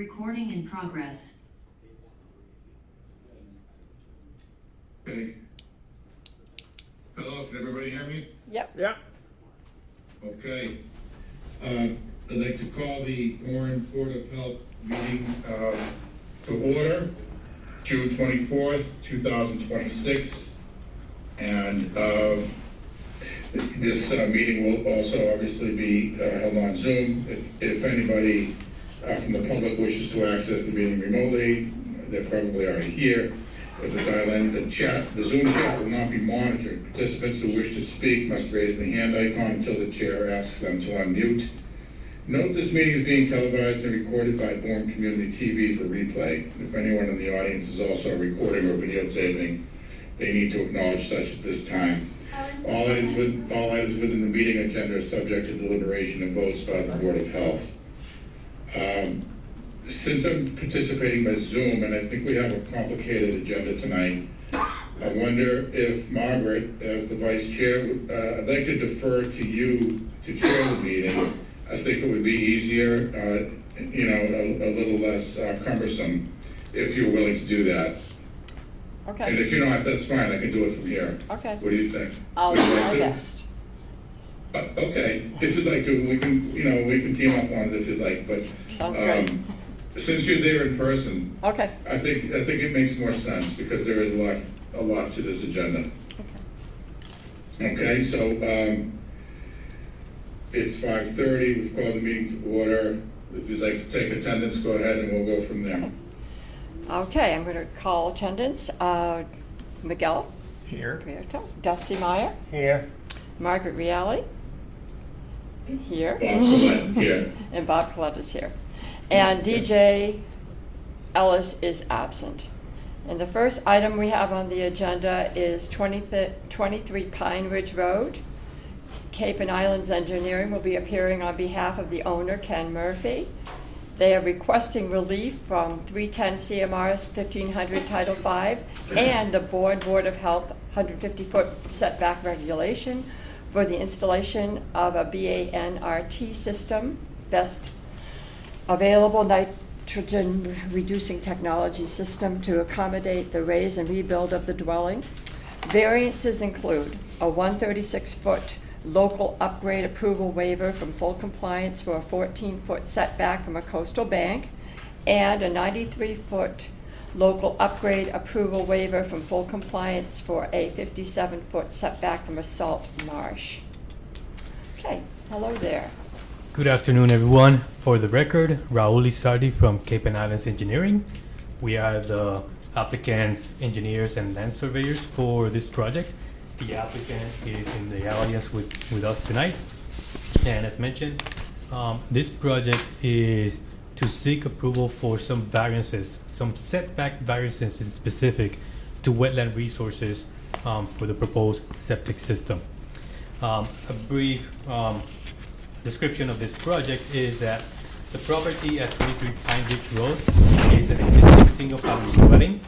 Recording in progress. Okay. Hello, can everybody hear me? Yep. Yeah. Okay. I'd like to call the Bourne Board of Health meeting to order, June 24th, 2026. And this meeting will also obviously be held on Zoom. If anybody from the public wishes to access the meeting remotely, they're probably already here. With the dial-in, the Zoom chat will not be monitored. Participants who wish to speak must raise the hand icon until the chair asks them to unmute. Note this meeting is being televised and recorded by Bourne Community TV for replay. If anyone in the audience is also recording or videotaping, they need to acknowledge such at this time. All items within the meeting agenda are subject to deliberation and votes by the Board of Health. Since I'm participating by Zoom, and I think we have a complicated agenda tonight, I wonder if Margaret, as the vice chair, I'd like to defer to you to chair the meeting. I think it would be easier, a little less cumbersome, if you're willing to do that. Okay. And if you're not, that's fine, I can do it from here. Okay. What do you think? I'll Would do you like my to? best. Okay, if you'd like to, we can team up on it if you'd like, but Sounds great. since you're there in person, Okay. I think it makes more sense because there is a lot to this agenda. Okay, so it's 5:30. We've called the meeting to order. If you'd like to take attendance, go ahead and we'll go from there. Okay, I'm going to call attendance. Miguel Here. Prieto, Dusty Meyer, Here. Margaret Reale, here, Bob Collette, here. and Bob Collette is here. And DJ Ellis is absent. And the first item we have on the agenda is 23 Pine Ridge Road. Cape and Islands Engineering will be appearing on behalf of the owner, Ken Murphy. They are requesting relief from 310 CMRS 1500 Title V and the Bourne Board of Health 150-foot setback regulation for the installation of a BANRT system, best available nitrogen reducing technology system to accommodate the raise and rebuild of the dwelling. Variances include a 136-foot local upgrade approval waiver from full compliance for a 14-foot setback from a coastal bank, and a 93-foot local upgrade approval waiver from full compliance for a 57-foot setback from a salt marsh. Okay, hello there. Good afternoon, everyone. For the record, Raul Lizardi from Cape and Islands Engineering. We are the applicants, engineers, and land surveyors for this project. The applicant is in the audience with us tonight. And as mentioned, this project is to seek approval for some variances, some setback variances in specific to wetland resources for the proposed septic system. A brief description of this project is that the property at 23 Pine Ridge Road is an existing single-family dwelling.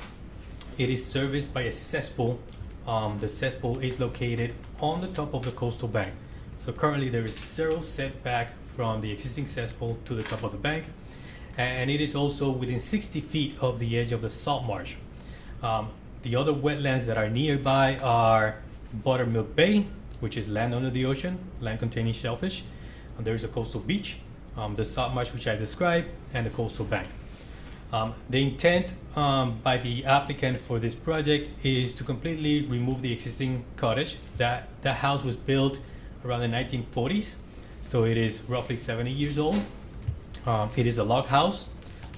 It is serviced by a cesspool. The cesspool is located on the top of the coastal bank. So currently there is zero setback from the existing cesspool to the top of the bank. And it is also within 60 feet of the edge of the salt marsh. The other wetlands that are nearby are Buttermilk Bay, which is land under the ocean, land containing shellfish. There's a coastal beach, the salt marsh which I described, and the coastal bank. The intent by the applicant for this project is to completely remove the existing cottage. That house was built around the 1940s, so it is roughly 70 years old. It is a log house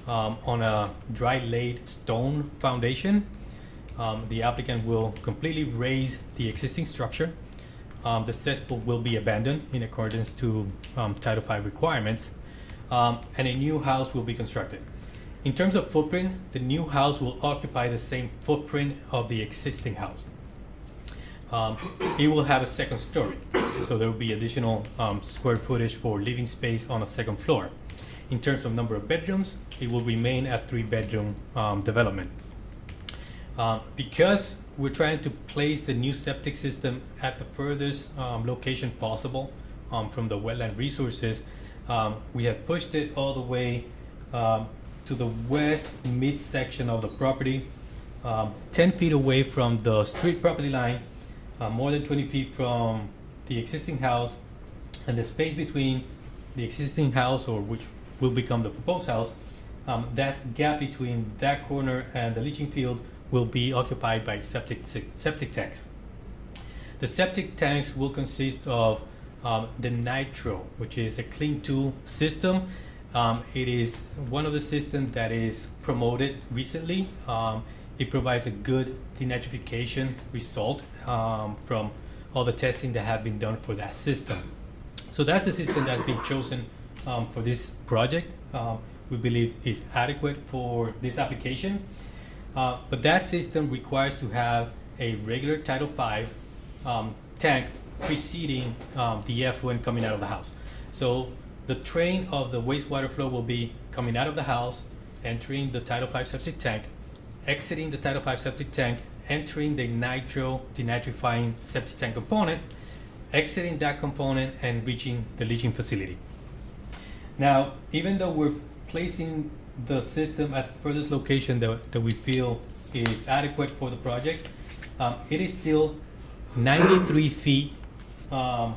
on a dry laid stone foundation. The applicant will completely raise the existing structure. The cesspool will be abandoned in accordance to Title V requirements, and a new house will be constructed. In terms of footprint, the new house will occupy the same footprint of the existing house. It will have a second story, so there will be additional square footage for living space on a second floor. In terms of number of bedrooms, it will remain a 3-bedroom development. Because we're trying to place the new septic system at the furthest location possible from the wetland resources, we have pushed it all the way to the west midsection of the property, 10 feet away from the street property line, more than 20 feet from the existing house, and the space between the existing house, or which will become the proposed house, that gap between that corner and the leaching field will be occupied by septic tanks. The septic tanks will consist of the nitro, which is a clean tool system. It is one of the systems that is promoted recently. It provides a good denitrification result from all the testing that have been done for that system. So that's the system that's been chosen for this project. We believe is adequate for this application. But that system requires to have a regular Title V tank preceding the effluent coming out of the house. So the train of the wastewater flow will be coming out of the house, entering the Title V septic tank, exiting the Title V septic tank, entering the nitro denitrifying septic tank component, exiting that component, and reaching the leaching facility. Now, even though we're placing the system at the furthest location that we feel is adequate for the project, it is still 93 feet from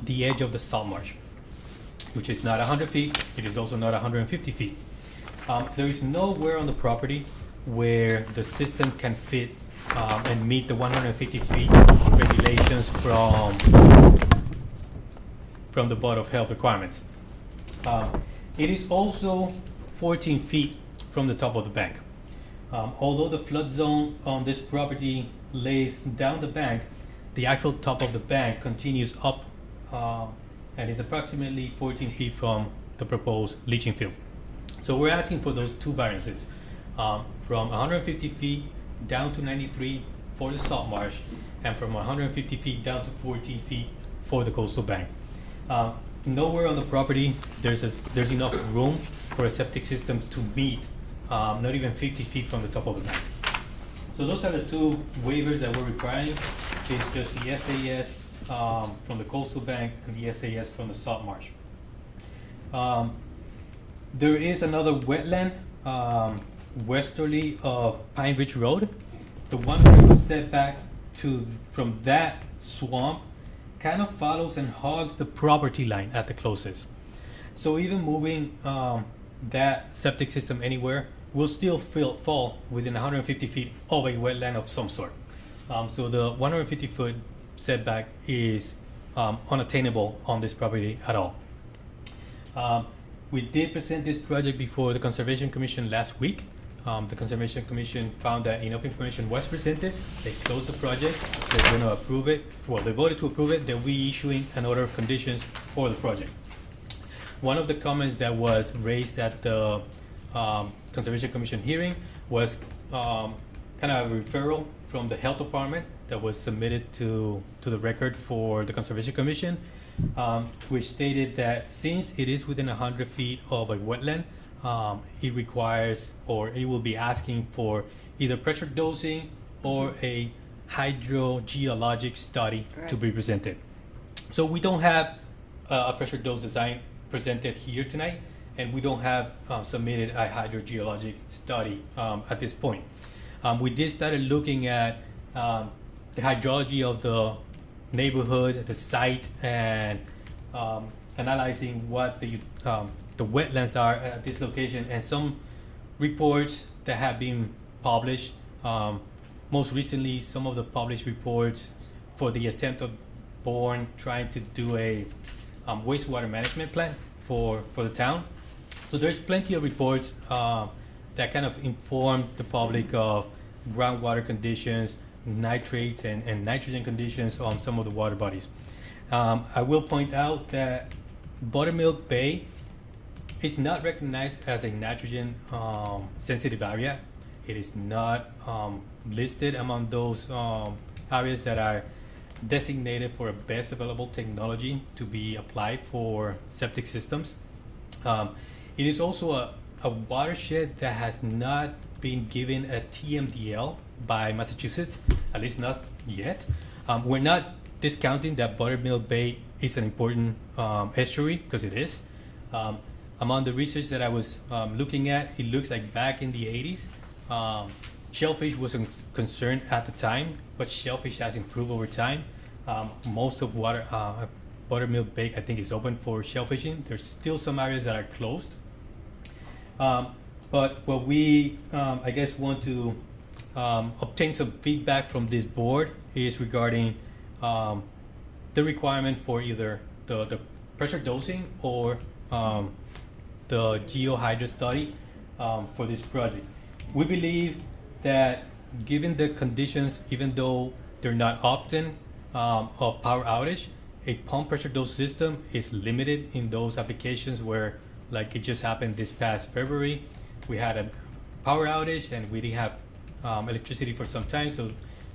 the edge of the salt marsh, which is not 100 feet. It is also not 150 feet. There is nowhere on the property where the system can fit and meet the 150 feet regulations from the Board of Health requirements. It is also 14 feet from the top of the bank. Although the flood zone on this property lays down the bank, the actual top of the bank continues up and is approximately 14 feet from the proposed leaching field. So we're asking for those two variances, from 150 feet down to 93 for the salt marsh, and from 150 feet down to 14 feet for the coastal bank. Nowhere on the property there's enough room for a septic system to meet not even 50 feet from the top of the bank. So those are the two waivers that we're requiring. It's just the SAS from the coastal bank and the SAS from the salt marsh. There is another wetland westerly of Pine Ridge Road. The 100-foot setback from that swamp kind of follows and hogs the property line at the closest. So even moving that septic system anywhere will still fall within 150 feet of a wetland of some sort. So the 150-foot setback is unattainable on this property at all. We did present this project before the Conservation Commission last week. The Conservation Commission found that enough information was presented. They closed the project. They're going to approve it. Well, they voted to approve it. They'll be issuing an order of conditions for the project. One of the comments that was raised at the Conservation Commission hearing was kind of a referral from the Health Department that was submitted to the record for the Conservation Commission, which stated that since it is within 100 feet of a wetland, it requires, or it will be asking for either pressure dosing or a hydrogeologic study to be presented. So we don't have a pressure dose design presented here tonight, and we don't have submitted a hydrogeologic study at this point. We did start looking at the hydrology of the neighborhood, the site, and analyzing what the wetlands are at this location, and some reports that have been published. Most recently, some of the published reports for the attempt of Bourne trying to do a wastewater management plan for the town. So there's plenty of reports that kind of inform the public of groundwater conditions, nitrates and nitrogen conditions on some of the water bodies. I will point out that Buttermilk Bay is not recognized as a nitrogen sensitive area. It is not listed among those areas that are designated for a best available technology to be applied for septic systems. It is also a watershed that has not been given a TMDL by Massachusetts, at least not yet. We're not discounting that Buttermilk Bay is an important estuary, because it is. among the research that I was looking at, it looks like back in the 80s, shellfish wasn't concerned at the time, but shellfish has improved over time. Most of Buttermilk Bay, I think, is open for shellfishing. There's still some areas that are closed. But what we, I guess, want to obtain some feedback from this board is regarding the requirement for either the pressure dosing or the geohydro study for this project. We believe that given the conditions, even though they're not often of power outage, a pump pressure dose system is limited in those applications where, like it just happened this past February, we had a power outage and we didn't have electricity for some time. So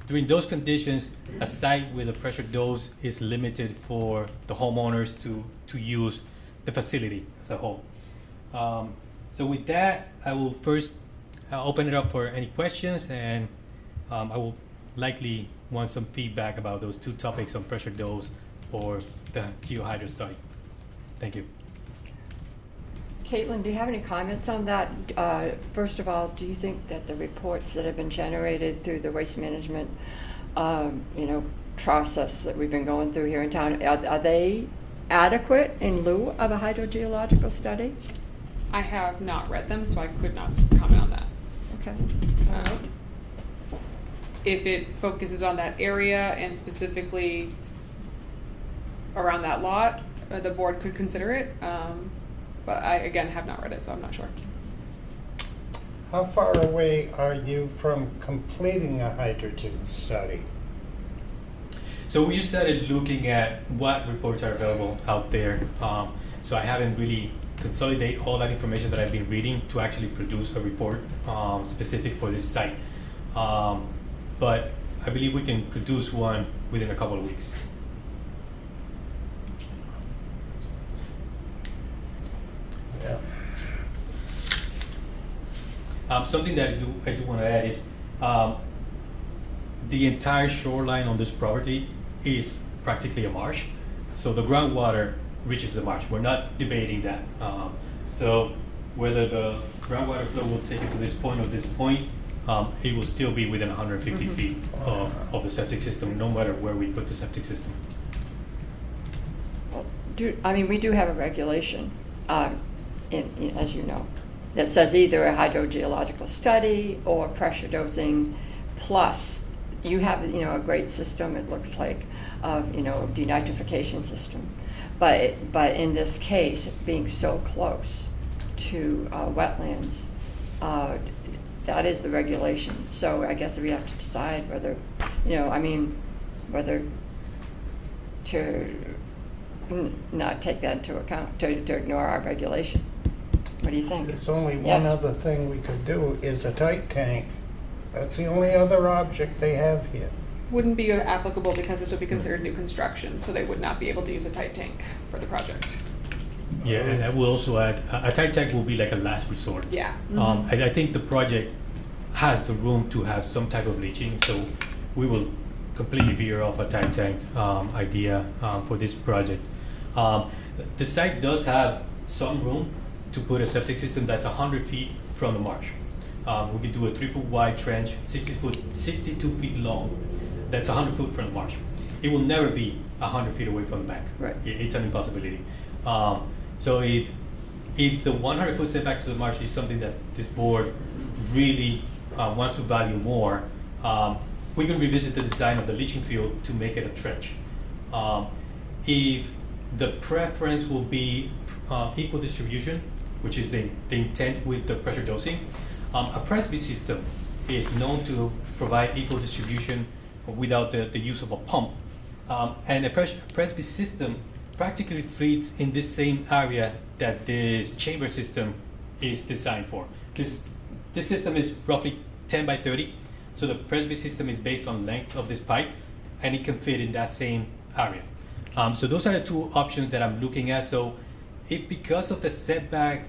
during those conditions, a site with a pressure dose is limited for the homeowners to use the facility as a whole. So with that, I will first open it up for any questions, and I will likely want some feedback about those two topics on pressure dose or the geohydro study. Thank you. Caitlin, do you have any comments on that? First of all, do you think that the reports that have been generated through the waste management, process that we've been going through here in town, are they adequate in lieu of a hydrogeological study? I have not read them, so I could not comment on that. Okay. If it focuses on that area and specifically around that lot, the board could consider it. But I, again, have not read it, so I'm not sure. How far away are you from completing a hydrogen study? So we just started looking at what reports are available out there. So I haven't really consolidated all that information that I've been reading to actually produce a report specific for this site. But I believe we can produce one within a couple of weeks. Yeah. Something that I do want to add is the entire shoreline on this property is practically a marsh. So the groundwater reaches the marsh. We're not debating that. So whether the groundwater flow will take it to this point or this point, it will still be within 150 feet of the septic system, no matter where we put the septic system. We do have a regulation, as you know, that says either a hydrogeological study or pressure dosing plus. You have, a great system, it looks like, of, denitrification system. But in this case, being so close to wetlands, that is the regulation. So I guess we have to decide whether, whether to not take that into account, to ignore our regulation. What do you think? There's only Yes. one other thing we could do, is a tight tank. That's the only other object they have here. Wouldn't be applicable because this would be considered new construction, so they would not be able to use a tight tank for the project. Yeah, and I will also add, a tight tank will be like a last resort. Yeah. I think the project has the room to have some type of leaching, so we will completely veer off a tight tank idea for this project. The site does have some room to put a septic system that's 100 feet from the marsh. We could do a 3-foot wide trench, 62 feet long. That's 100 foot from the marsh. It will never be 100 feet away from the bank. Right. It's an impossibility. So if the 100 foot setback to the marsh is something that this board really wants to value more, we can revisit the design of the leaching field to make it a trench. If the preference will be equal distribution, which is the intent with the pressure dosing, a Presby system is known to provide equal distribution without the use of a pump. And a Presby system practically fits in this same area that this chamber system is designed for. This system is roughly 10 by 30, so the Presby system is based on length of this pipe, and it can fit in that same area. So those are the two options that I'm looking at. So if because of the setback,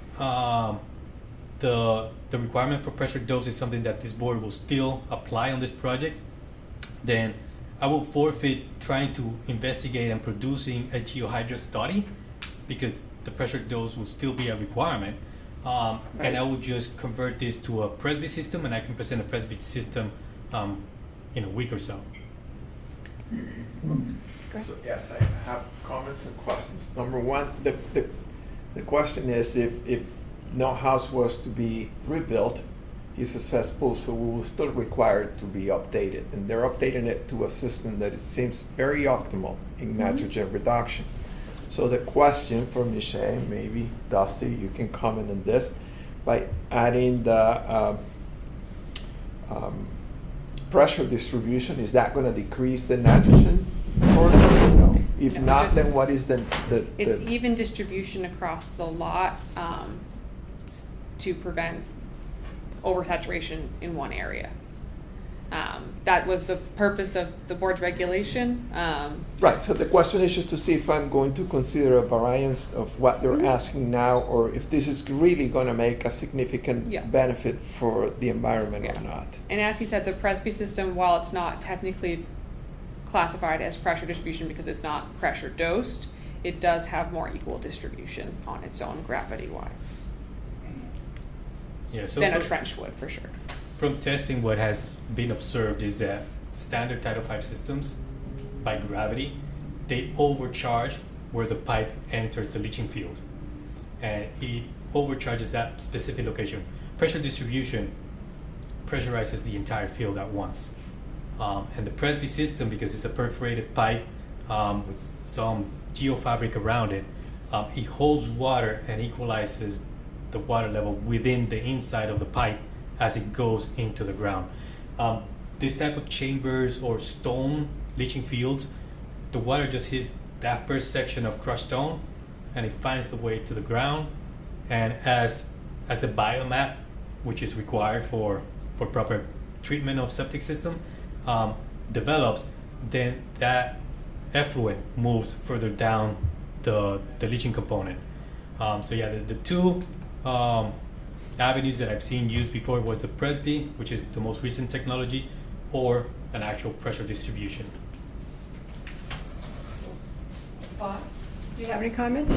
the requirement for pressure dose is something that this board will still apply on this project, then I will forfeit trying to investigate and producing a geohydro study because the pressure dose will still be a requirement. And I would just convert this to a Presby system, and I can present a Presby system in a week or so. So yes, I have comments and questions. Number one, the question is if no house was to be rebuilt, is successful, so we will still require it to be updated. And they're updating it to a system that it seems very optimal in nitrogen reduction. So the question for Michelle, maybe Dusty, you can comment on this, by adding the pressure distribution, is that going to decrease the nitrogen further? No. If No, not, just- then what is the It's even distribution across the lot to prevent oversaturation in one area. That was the purpose of the board's regulation. Right, so the question is just to see if I'm going to consider a variance of what they're asking now, or if this is really going to make a significant Yeah. benefit for the environment Yeah. or not. And as you said, the Presby system, while it's not technically classified as pressure distribution because it's not pressure dosed, it does have more equal distribution on its own gravity-wise Yeah, so than a for- trench would, for sure. From testing, what has been observed is that standard Tidal V systems, by gravity, they overcharge where the pipe enters the leaching field. And it overcharges that specific location. Pressure distribution pressurizes the entire field at once. And the Presby system, because it's a perforated pipe with some geofabric around it, it holds water and equalizes the water level within the inside of the pipe as it goes into the ground. This type of chambers or stone leaching fields, the water just hits that first section of crushed stone and it finds the way to the ground. And as the biomap, which is required for proper treatment of septic system, develops, then that effluent moves further down the leaching component. So yeah, the two avenues that I've seen used before was the Presby, which is the most recent technology, or an actual pressure distribution. Bob, do you have any comments?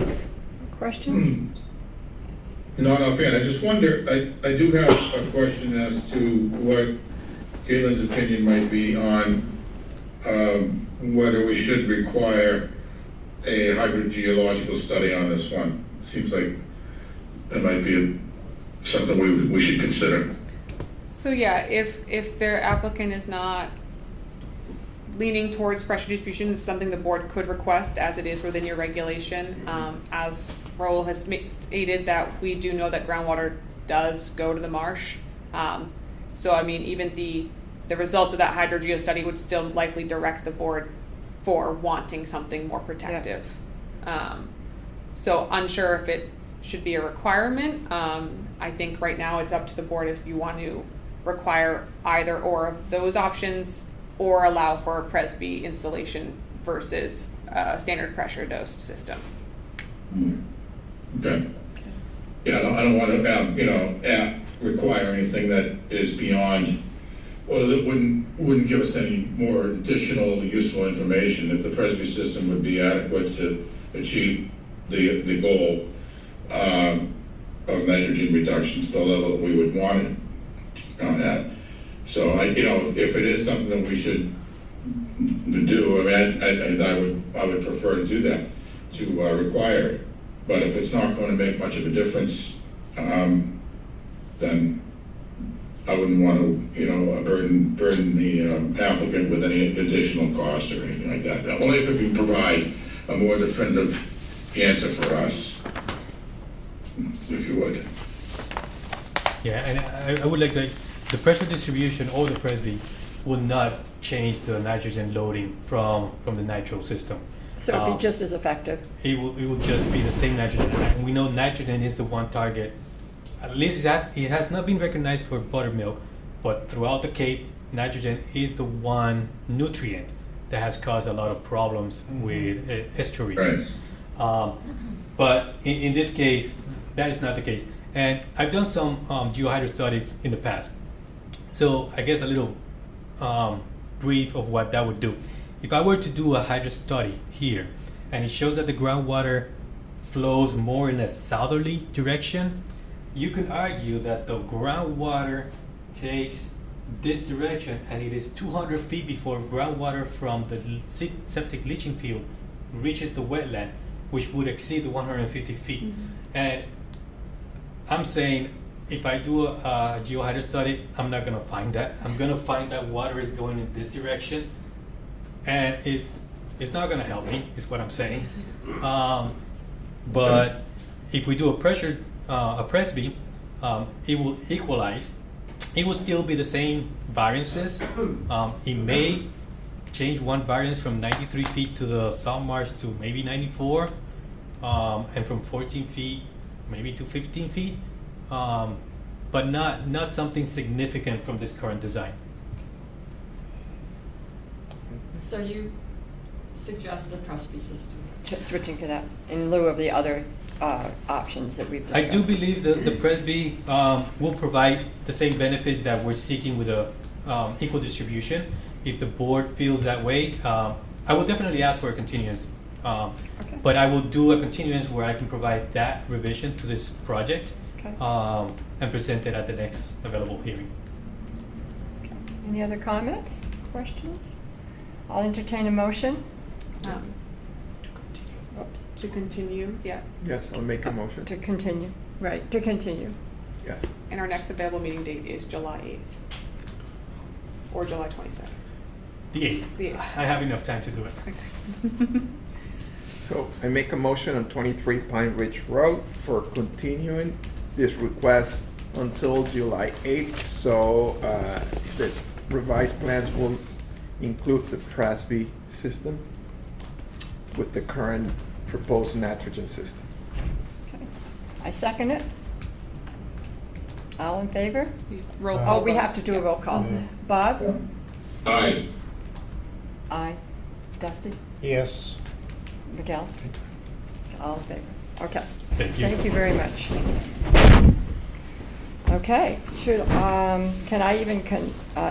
Questions? Not offhand, I just wonder, I do have a question as to what Caitlin's opinion might be on whether we should require a hydrogeological study on this one. Seems like that might be something we should consider. So yeah, if their applicant is not leaning towards pressure distribution, it's something the board could request as it is within your regulation. As Raul has stated, that we do know that groundwater does go to the marsh. So I mean, even the results of that hydrogeo study would still likely direct the board for wanting something more protective. So unsure if it should be a requirement. I think right now it's up to the board if you want to require either or of those options or allow for a Presby installation versus a standard pressure dosed system. Okay. Yeah, I don't want to, require anything that is beyond, well, that wouldn't give us any more additional useful information if the Presby system would be adequate to achieve the goal of nitrogen reduction to the level that we would want it on that. So if it is something that we should do, I would prefer to do that, to require it. But if it's not going to make much of a difference, then I wouldn't want to, burden the applicant with any additional cost or anything like that. Only if it can provide a more definitive answer for us, if you would. Yeah, and I would like the pressure distribution or the Presby will not change the nitrogen loading from the nitro system. So it'd be just as effective. It will just be the same nitrogen, and we know nitrogen is the one target. At least it has not been recognized for buttermilk, but throughout the Cape, nitrogen is the one nutrient that has caused a lot of problems with estuaries. Right. But in this case, that is not the case. And I've done some geohydro studies in the past. So I guess a little brief of what that would do. If I were to do a hydro study here, and it shows that the groundwater flows more in a southerly direction, you can argue that the groundwater takes this direction, and it is 200 feet before groundwater from the septic leaching field reaches the wetland, which would exceed the 150 feet. And I'm saying, if I do a geohydro study, I'm not gonna find that. I'm gonna find that water is going in this direction, and it's not gonna help me, is what I'm saying. But if we do a Presby, it will equalize. It will still be the same variances. It may change one variance from 93 feet to the salt marsh to maybe 94, and from 14 feet maybe to 15 feet, but not something significant from this current design. So you suggest the Presby system, switching to that in lieu of the other options that we've I discussed? do believe the Presby will provide the same benefits that we're seeking with a equal distribution. If the board feels that way, I will definitely ask for a continuance. Okay. But I will do a continuance where I can provide that revision to this project, Okay. and present it at the next available hearing. Okay. Any other comments, questions? I'll entertain a motion. Oops. To continue, yeah, Yes, I'll make a motion. To continue, right, to continue. Yes. and our next available meeting date is July 8th. Or July 22nd. The 8th. The 8th. I have enough time to do it. Okay. So I make a motion on 23 Pine Ridge Road for continuing this request until July 8th. So the revised plans will include the Presby system with the current proposed nitrogen system. Okay. I second it. All in favor? Roll Oh, call we vote. have to do a Yeah. roll call. Yeah. Bob? Aye. Aye. Dusty? Yes. Miguel? All in favor? Okay. Thank you. Thank you very much. Okay, can I even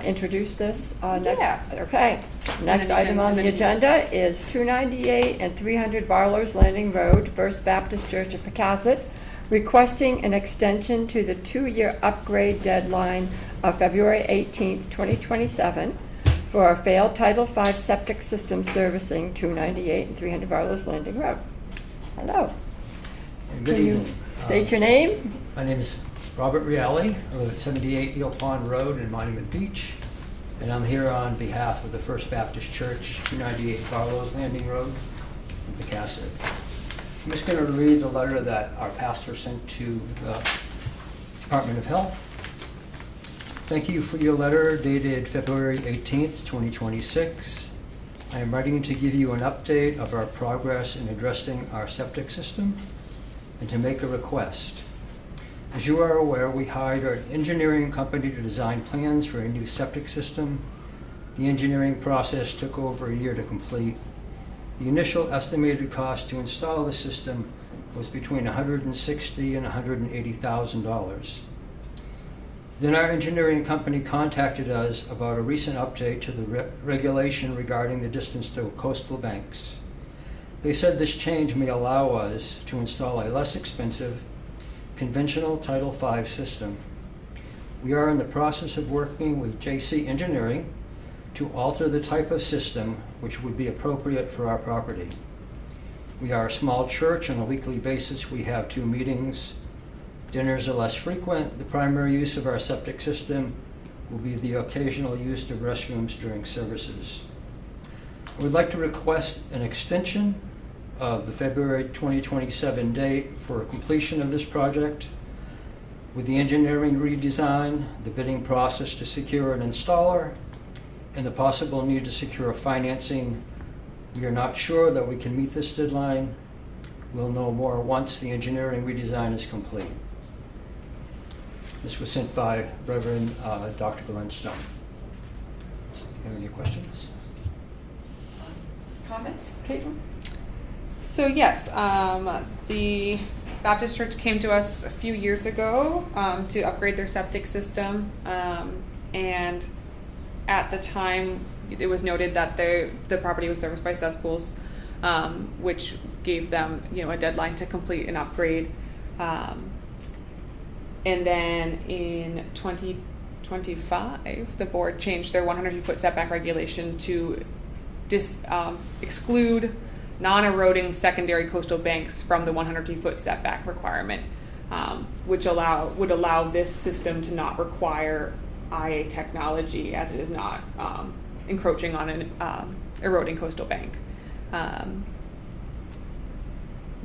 introduce this next? Yeah. Okay. Next then you item can- on and the then- agenda is 298 and 300 Barlow's Landing Road, First Baptist Church of Pecasset, requesting an extension to the 2-year upgrade deadline of February 18th, 2027 for a failed Title V septic system servicing 298 and 300 Barlow's Landing Road. Hello. Good Can you evening. state your name? My name is Robert Reale. I live at 78 Eel Pond Road in Monument Beach, and I'm here on behalf of the First Baptist Church, 298 Barlow's Landing Road in Pecasset. I'm just going to read the letter that our pastor sent to the Department of Health. Thank you for your letter dated February 18th, 2026. I am writing to give you an update of our progress in addressing our septic system and to make a request. As you are aware, we hired an engineering company to design plans for a new septic system. The engineering process took over a year to complete. The initial estimated cost to install the system was between $160,000 and $180,000. Then our engineering company contacted us about a recent update to the regulation regarding the distance to coastal banks. They said this change may allow us to install a less expensive, conventional Title V system. We are in the process of working with JC Engineering to alter the type of system which would be appropriate for our property. We are a small church. On a weekly basis, we have 2 meetings. Dinners are less frequent. The primary use of our septic system will be the occasional use of restrooms during services. I would like to request an extension of the February 2027 date for completion of this project. With the engineering redesign, the bidding process to secure an installer, and the possible need to secure financing, we are not sure that we can meet this deadline. We'll know more once the engineering redesign is complete. This was sent by Reverend Dr. Glenn Stone. Have any questions? Comments? Caitlin? So yes, the Baptist Church came to us a few years ago to upgrade their septic system, and at the time it was noted that the property was serviced by cesspools. which gave them, a deadline to complete an upgrade. And then in 2025, the board changed their 150-foot setback regulation to exclude non-eroding secondary coastal banks from the 150-foot setback requirement, which would allow this system to not require IA technology, as it is not encroaching on an eroding coastal bank.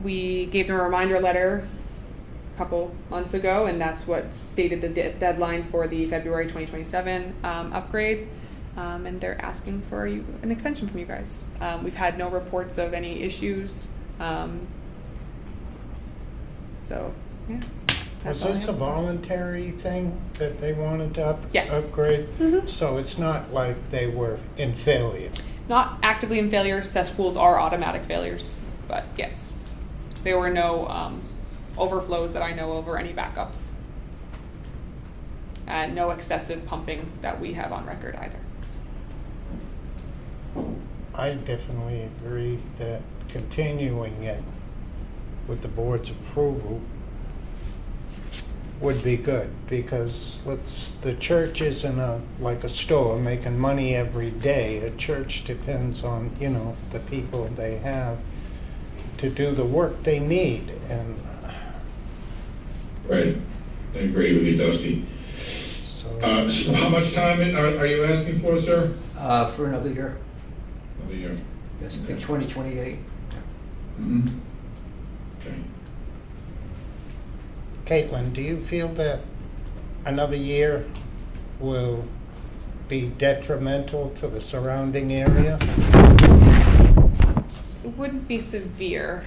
We gave them a reminder letter a couple months ago, and that's what stated the deadline for the February 2027 upgrade. And they're asking for an extension from you guys. We've had no reports of any issues. So, yeah. Was that's all I this a have. voluntary thing that they wanted to Yes. upgrade? Mhm. So it's not like they were in failure? Not actively in failure. Cesspools are automatic failures, but yes, there were no overflows that I know of or any backups. And no excessive pumping that we have on record either. I definitely agree that continuing it with the board's approval would be good, because the church isn't like a store making money every day. A church depends on, the people they have to do the work they need, and Right, I agree with you, Dusty. so. So how much time are you asking for, sir? For another year, Another year. that's 2028. Mm-hmm. Okay. Caitlin, do you feel that another year will be detrimental to the surrounding area? It wouldn't be severe.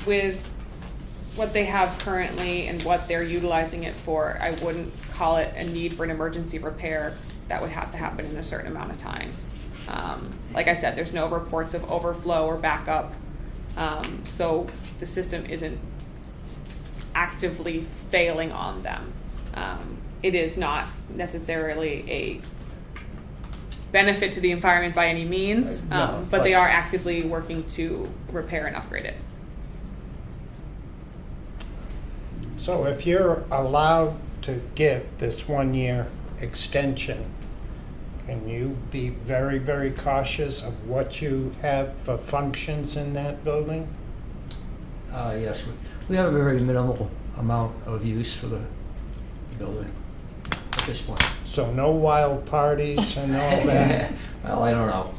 With what they have currently and what they're utilizing it for, I wouldn't call it a need for an emergency repair that would have to happen in a certain amount of time. Like I said, there's no reports of overflow or backup, so the system isn't actively failing on them. It is not necessarily a benefit to the environment by any means, No, but they are actively working to repair and upgrade it. So if you're allowed to give this 1-year extension, can you be very, very cautious of what you have for functions in that building? Yes, we have a very minimal amount of use for the building at this point. So no wild parties and all that? Well, I don't know.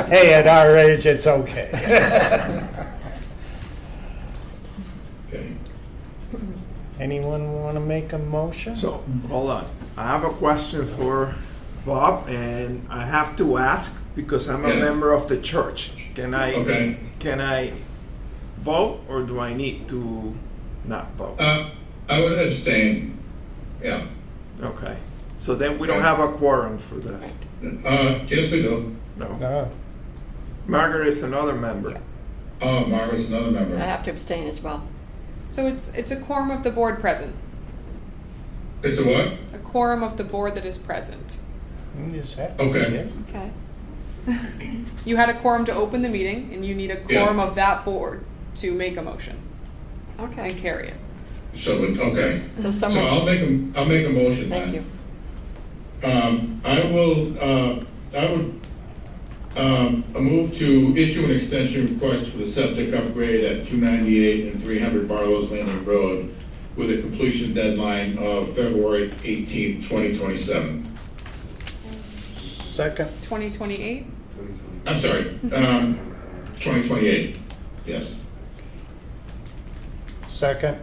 Hey, at our age, it's okay. Okay. Anyone want to make a motion? So, hold on. I have a question for Bob, and I have to ask because I'm a Yes. member of the church. Okay. Can I vote, or do I need to not vote? I would abstain. Yeah. Okay. So then we don't have a quorum for that. Yes, we do. No. No. Margaret is another member. Oh, Margaret's another member. I have to abstain as well. So it's a quorum of the board present, It's a what? a quorum of the board that is present. Is that? Okay. Okay. You had a quorum to open the meeting, and you need a Yeah. quorum of that board to make a motion and Okay, carry it. So, okay. so So someone, I'll make a motion then. thank you. I would move to issue an extension request for the septic upgrade at 298 and 300 Barlow's Landing Road with a completion deadline of February 18th, 2027. Second? 2028? I'm sorry, 2028, yes. Okay. Second?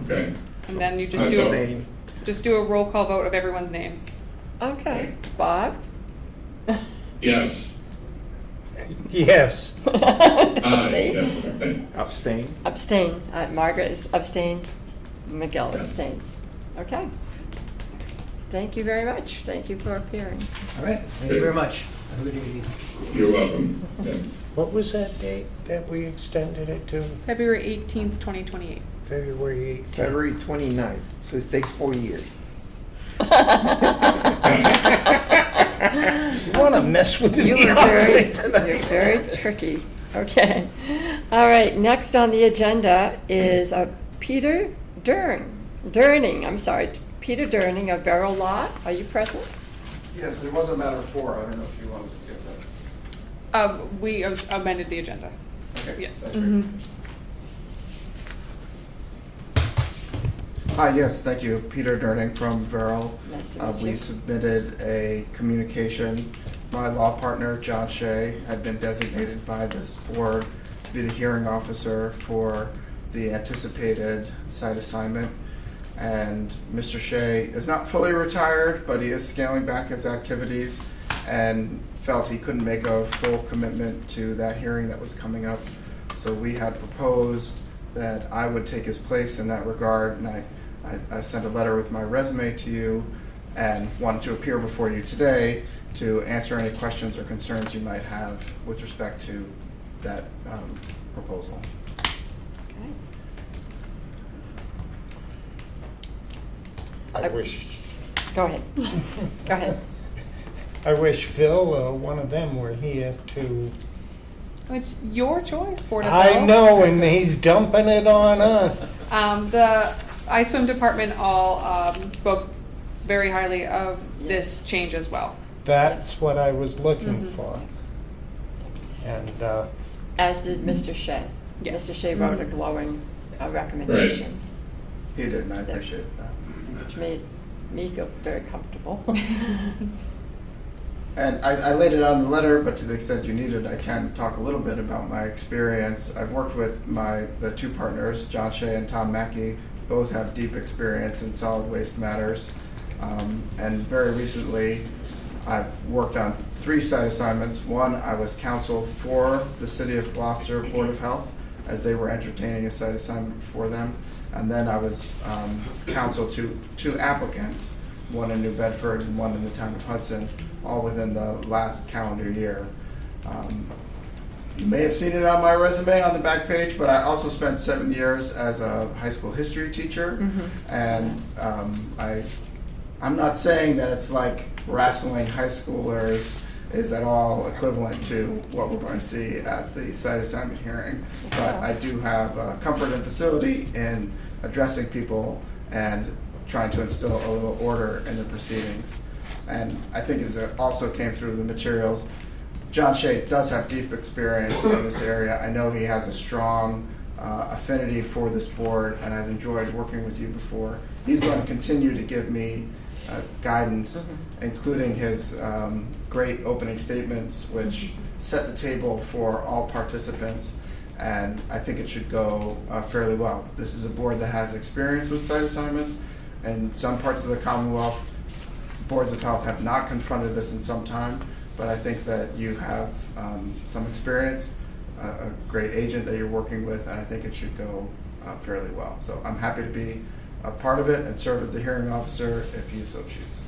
Okay. And then you That's all. just do a roll call vote of everyone's names. Okay, Bob? Yes. Yes. Aye, Abstain? yes. Okay. Abstain. Abstain. Margaret abstains. Miguel Yeah. abstains. Okay. Thank you very much. Thank you for appearing. All right, thank you very much. Have a good evening. You're welcome. Yeah. What was that date that we extended it to? February 18th, 2028. February 18th? February 29th, so it takes 4 years. You want to mess with me? You are very, you're very tricky. Okay. All right, next on the agenda is Peter Durning, I'm sorry, Peter Durning of Beryl Lot. Are you present? Yes, there was a matter 4. I don't know if you wanted to skip that. We amended the agenda. Okay, Yes. that's great. Hi, yes, thank you. Peter Durning from Veril. Nice to meet We you. submitted a communication. My law partner, John Shea, had been designated by this board to be the hearing officer for the anticipated site assignment. And Mr. Shea is not fully retired, but he is scaling back his activities and felt he couldn't make a full commitment to that hearing that was coming up. So we had proposed that I would take his place in that regard, and I sent a letter with my resume to you and wanted to appear before you today to answer any questions or concerns you might have with respect to that proposal. Okay. I wish, Go ahead. Go ahead. I wish Phil or one of them were here to. It's your choice, Board of I Health. know, and he's dumping it on us. The I Swim department all spoke very highly of this change as well. That's what I was looking Mhm. for. And As did Mr. Shea. Yes. Mr. Shea wrote a glowing recommendation, He did, and I appreciate that. which made me feel very comfortable. And I laid it out in the letter, but to the extent you need it, I can talk a little bit about my experience. I've worked with the 2 partners, John Shea and Tom Mackey. Both have deep experience in solid waste matters. And very recently, I've worked on 3 site assignments. One, I was counsel for the City of Gloucester Board of Health as they were entertaining a site assignment for them. And then I was counsel to 2 applicants, one in New Bedford and one in the town of Hudson, all within the last calendar year. You may have seen it on my resume on the back page, but I also spent 7 years as a high school history teacher. And I'm not saying that it's like wrestling high schoolers is at all equivalent to what we're going to see at the site assignment hearing. But I do have comfort and facility in addressing people and trying to instill a little order in the proceedings. And I think as it also came through the materials, John Shea does have deep experience in this area. I know he has a strong affinity for this board and has enjoyed working with you before. He's going to continue to give me guidance, including his great opening statements, which set the table for all participants, and I think it should go fairly well. This is a board that has experience with site assignments. In some parts of the Commonwealth, boards of health have not confronted this in some time, but I think that you have some experience, a great agent that you're working with, and I think it should go fairly well. So I'm happy to be a part of it and serve as the hearing officer if you so choose.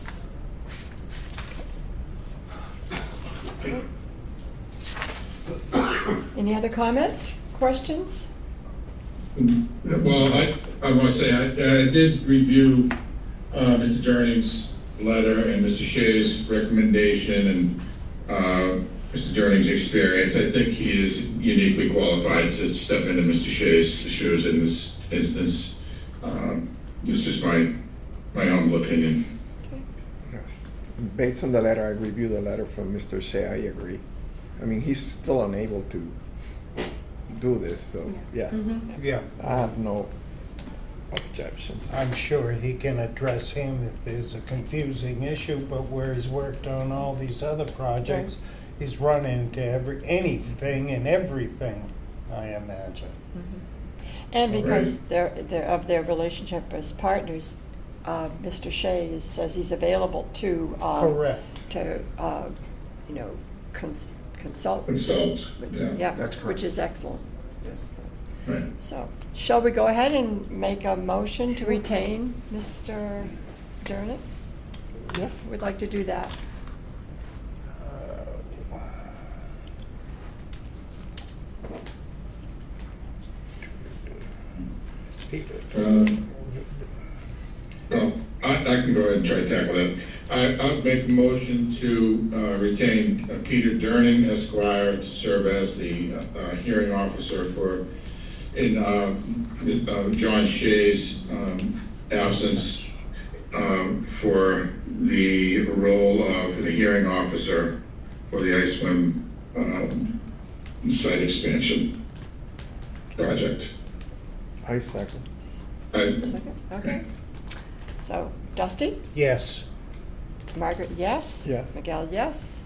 Any other comments, questions? Well, I must say, I did review Mr. Durning's letter and Mr. Shea's recommendation and Mr. Durning's experience. I think he is uniquely qualified to step into Mr. Shea's shoes in this instance. It's just my humble opinion. Based on the letter, I reviewed the letter from Mr. Shea, I agree. I mean, he's still unable to do this, so, yes. yeah, I have no objections. I'm sure he can address him if there's a confusing issue, but where he's worked on all these other projects, he's run into anything and everything, I imagine. And because they're of their relationship as partners, Mr. Shea says he's available to Correct. to consult. Consult, yeah. That's correct. Which is excellent. Yes. Right. So, shall we go ahead and make a motion to retain Mr. Durnick? Yes. We'd like to do that. Well, I can go ahead and try to tackle that. I'll make a motion to retain Peter Durning Esquire to serve as the hearing officer in John Shea's absence for the role of the hearing officer for the ice swim site expansion project. I second. Second? Okay. So Dusty? Yes. Margaret, yes? Yes. Miguel, yes?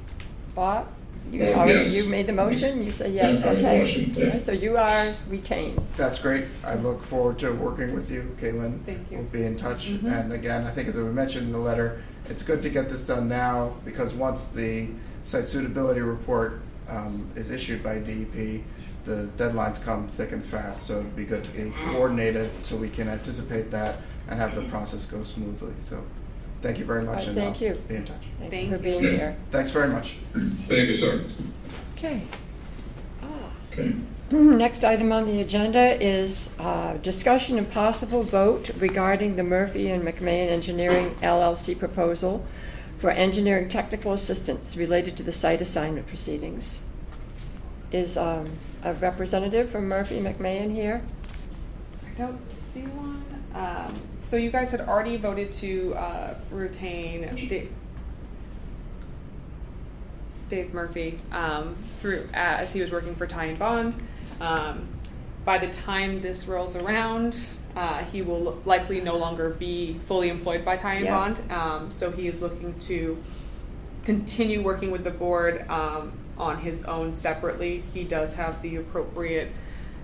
Bob? You Yes. you made the motion, you say yes, Yeah, I made the okay. motion, yeah. Okay, so you are retained. That's great. I look forward to working with you, Caitlin. Thank you. We'll be in touch. Mhm. And again, I think as we mentioned in the letter, it's good to get this done now because once the site suitability report is issued by DEP, the deadlines come thick and fast. So it'd be good to be coordinated so we can anticipate that and have the process go smoothly. So thank you very much. Right, And thank I'll you. be in touch. Thank Thank you for you. being here. Thanks very much. Thank you, sir. Okay. Okay. Next item on the agenda is discussion and possible vote regarding the Murphy and McMahon Engineering LLC proposal for engineering technical assistance related to the site assignment proceedings. Is a representative from Murphy McMahon here? I don't see one. So you guys had already voted to retain Dave Murphy through as he was working for Ty and Bond. By the time this rolls around, he will likely no longer be fully employed by Ty and Yeah. Bond. So he is looking to continue working with the board on his own separately. He does have the appropriate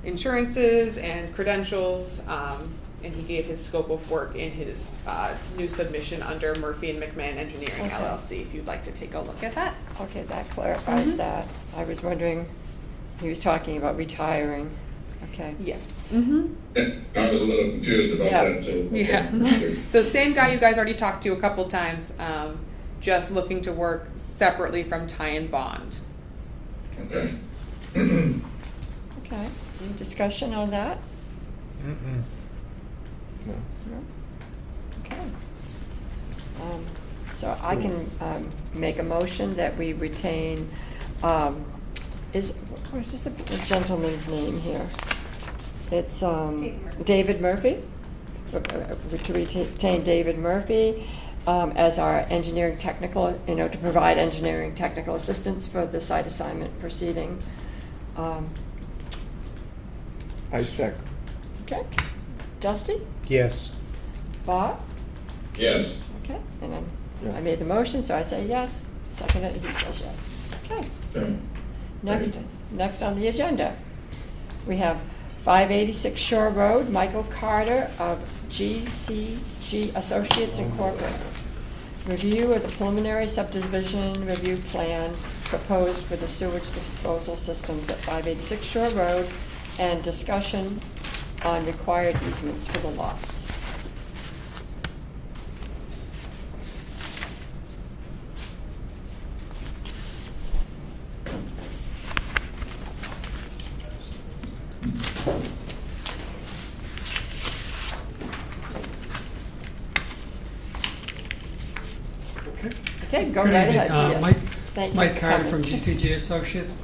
insurances and credentials, and he gave his scope of work in his new submission under Murphy and McMahon Engineering Okay. LLC, if you'd like to take a look at that. Okay, that clarifies Mhm. that. I was wondering, he was talking about retiring. Okay. Yes. Mm-hmm. I was a little confused about Yeah. that too. Yeah. Okay. So same guy you guys already talked to a couple times, just looking to work separately from Ty and Bond. Okay. Okay. Any discussion on that? No. No? Okay. So I can make a motion that we retain, what is the gentleman's name here? It's David Murphy. To retain David Murphy as our engineering technical, to provide engineering technical assistance for the site assignment proceeding. I second. Okay. Dusty? Yes. Bob? Yes. Okay, and then I Yes. made the motion, so I say yes. Second it, he says yes. Okay. Okay. Next on the agenda, we have 586 Shore Road, Michael Carter of GCG Associates Incorporated. Review of the preliminary subdivision review plan proposed for the sewage disposal systems at 586 Shore Road and discussion on required easements for the lots. Okay, go Good right evening. ahead. Yes. Thank you Mike for Carter coming. from GCG Associates.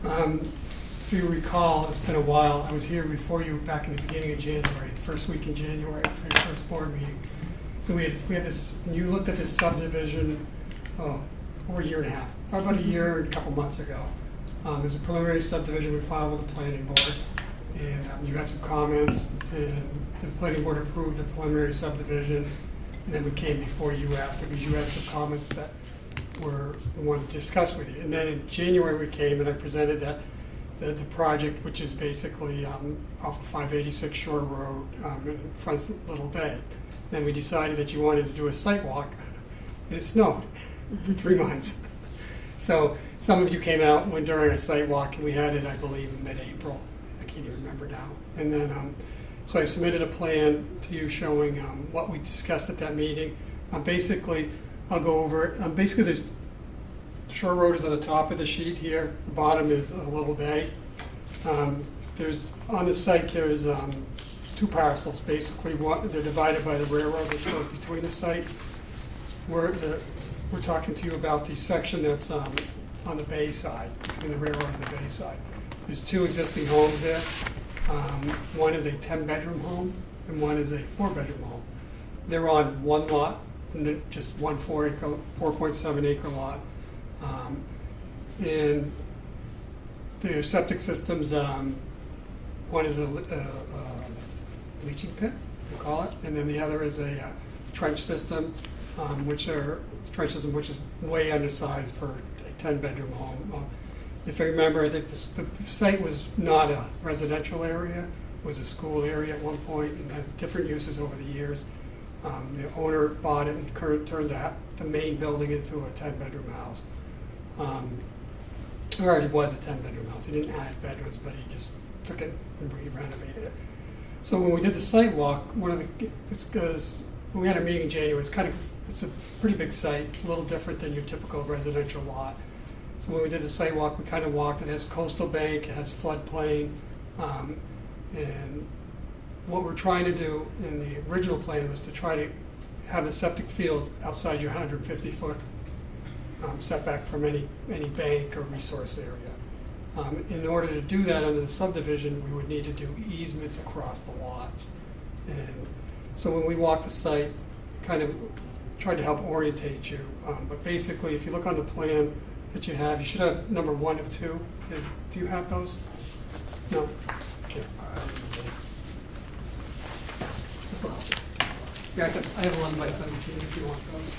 If you recall, it's been a while. I was here before you back in the beginning of January, the first week in January for your first board meeting. And we had this, and you looked at this subdivision, over a year and a half, about a year and a couple months ago. There's a preliminary subdivision we filed with the planning board, and you had some comments, and the planning board approved the preliminary subdivision, and then we came before you after, because you had some comments that were the one to discuss with you. And then in January, we came and I presented that, the project, which is basically off of 586 Shore Road in front of Little Bay. Then we decided that you wanted to do a site walk, and it snowed for 3 months. So some of you came out and went during a site walk, and we had it, I believe, in mid-April. I can't even remember now. And then, so I submitted a plan to you showing what we discussed at that meeting. Basically, I'll go over it. Basically, there's Shore Road is on the top of the sheet here. The bottom is Little Bay. There's on the site. There's 2 parcels. Basically, they're divided by the railroad which goes between the site. Where the we're talking to you about the section that's on the bay side, between the railroad and the bay side. There's two existing homes there. One is a 10-bedroom home and one is a 4-bedroom home. They're on one lot, just one 4.7 acre lot. And the septic systems, one is a leaching pit, we call it, and then the other is a trench system, which is way undersized for a 10-bedroom home. If I remember, I think the site was not a residential area, it was a school area at one point, and had different uses over the years. The owner bought it and turned the main building into a 10-bedroom house. Or it was a 10-bedroom house. He didn't add bedrooms, but he just took it and renovated it. So when we did the site walk, it's because when we had a meeting in January, it's a pretty big site, a little different than your typical residential lot. So when we did the site walk, we kind of walked. It has coastal bank, it has floodplain, and what we're trying to do in the original plan was to try to have the septic field outside your 150-foot setback from any bank or resource area. In order to do that under the subdivision, we would need to do easements across the lots. And so when we walked the site, kind of tried to help orientate you. But basically, if you look on the plan that you should have number 1 of 2. Do you have those? No? Okay. This'll help you. Yeah, I have 11 by 17 if you want those.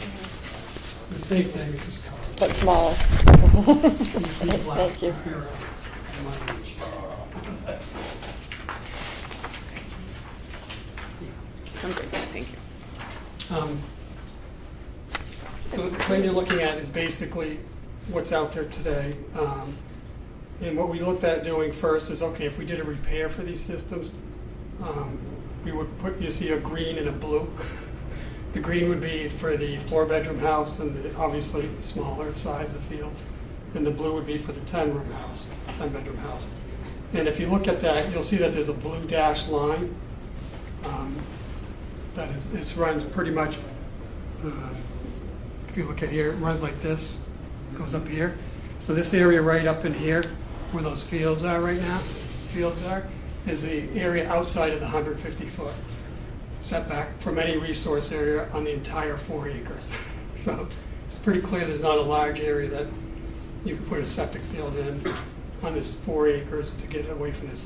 The same thing, just color. But smaller. Thank you. I'm good, thank you. So the plan you're looking at is basically what's out there today. And what we looked at doing first is, okay, if we did a repair for these systems, we would you see a green and a blue. The green would be for the 4-bedroom house and obviously the smaller size of the field. And the blue would be for the 10-bedroom house. And if you look at that, you'll see that there's a blue dashed line. It runs pretty much, if you look at here, it runs like this, goes up here. So this area right up in here, where those fields are right now, is the area outside of the 150-foot setback from any resource area on the entire 4 acres. So it's pretty clear there's not a large area that you can put a septic field in on this 4 acres to get away from this.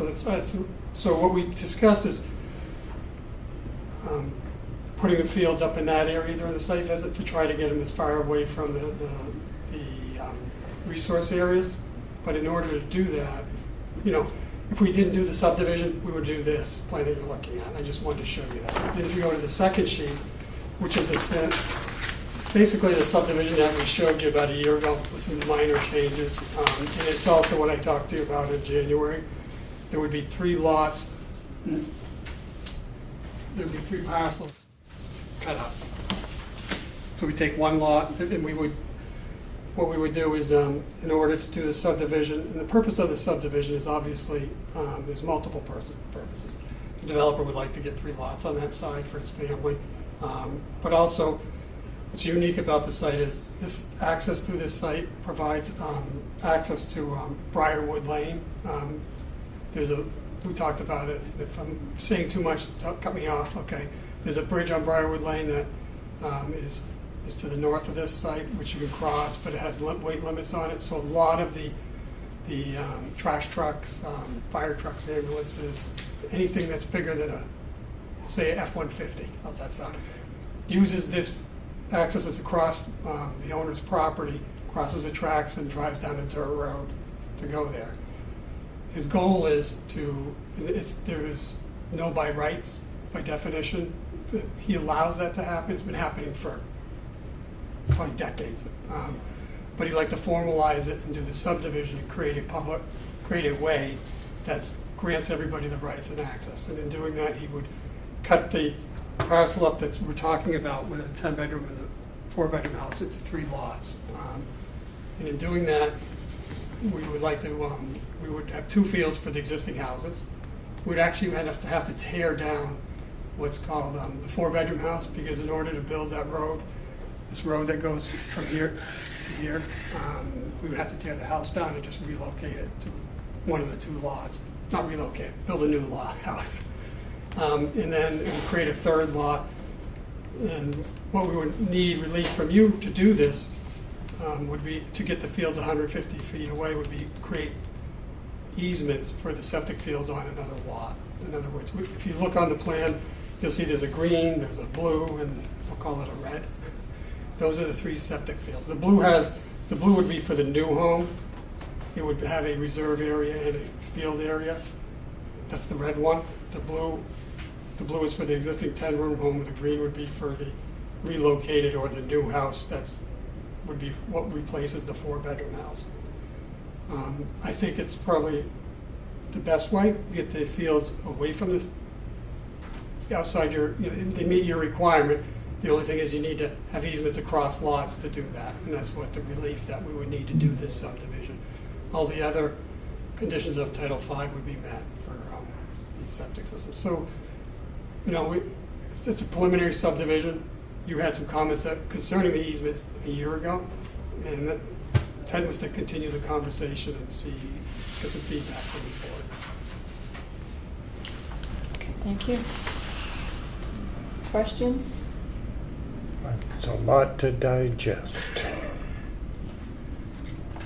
So what we discussed is putting the fields up in that area during the site visit to try to get them as far away from the resource areas. But in order to do that, if we didn't do the subdivision, we would do this plan that you're looking at. I just wanted to show you that. And if you go to the second sheet, which is basically the subdivision that we showed you about a year ago with some minor changes. And it's also what I talked to you about in January. There would be 3 lots. There would be 3 parcels cut up. So we take 1 lot, and what we would do is, in order to do the subdivision, and the purpose of the subdivision is obviously, there's multiple purposes. The developer would like to get 3 lots on that side for his family. But also, what's unique about the site is this access through this site provides access to Briarwood Lane. We talked about it. If I'm saying too much, cut me off. Okay. There's a bridge on Briarwood Lane that is to the north of this site, which you can cross, but it has weight limits on it. So a lot of the trash trucks, fire trucks, ambulances, anything that's bigger than say a F-150, how's that sound? Uses this, accesses across the owner's property, crosses the tracks and drives down a dirt road to go there. His goal is there is no by rights, by definition. He allows that to happen. It's been happening for probably decades. But he'd like to formalize it and do the subdivision and create a way that grants everybody the rights and access. And in doing that, he would cut the parcel up that we're talking about with a 10-bedroom and a 4-bedroom house into 3 lots. And in doing that, we would like to, we would have 2 fields for the existing houses. We'd actually have to tear down what's called the 4-bedroom house, because in order to build that road, this road that goes from here to here. We would have to tear the house down and just relocate it to one of the two lots. Not relocate, build a new house. And then it would create a third lot. And what we would need relief from you to do this would be, to get the fields 150 feet away, would be create easements for the septic fields on another lot. In other words, if you look on the plan, you'll see there's a green, there's a blue, and we'll call it a red. Those are the three septic fields. The blue would be for the new home. It would have a reserve area and a field area. That's the red one. The blue is for the existing 10-room home. The green would be for the relocated or the new house. Would be what replaces the 4-bedroom house. I think it's probably the best way. You get the fields away from this, outside they meet your requirement. The only thing is you need to have easements across lots to do that, and that's what the relief that we would need to do this subdivision. All the other conditions of Title V would be met for these septic systems. So, it's a preliminary subdivision. You had some comments concerning the easements a year ago, and the intent was to continue the conversation and get some feedback from the board. Thank you. Questions? It's a lot to digest.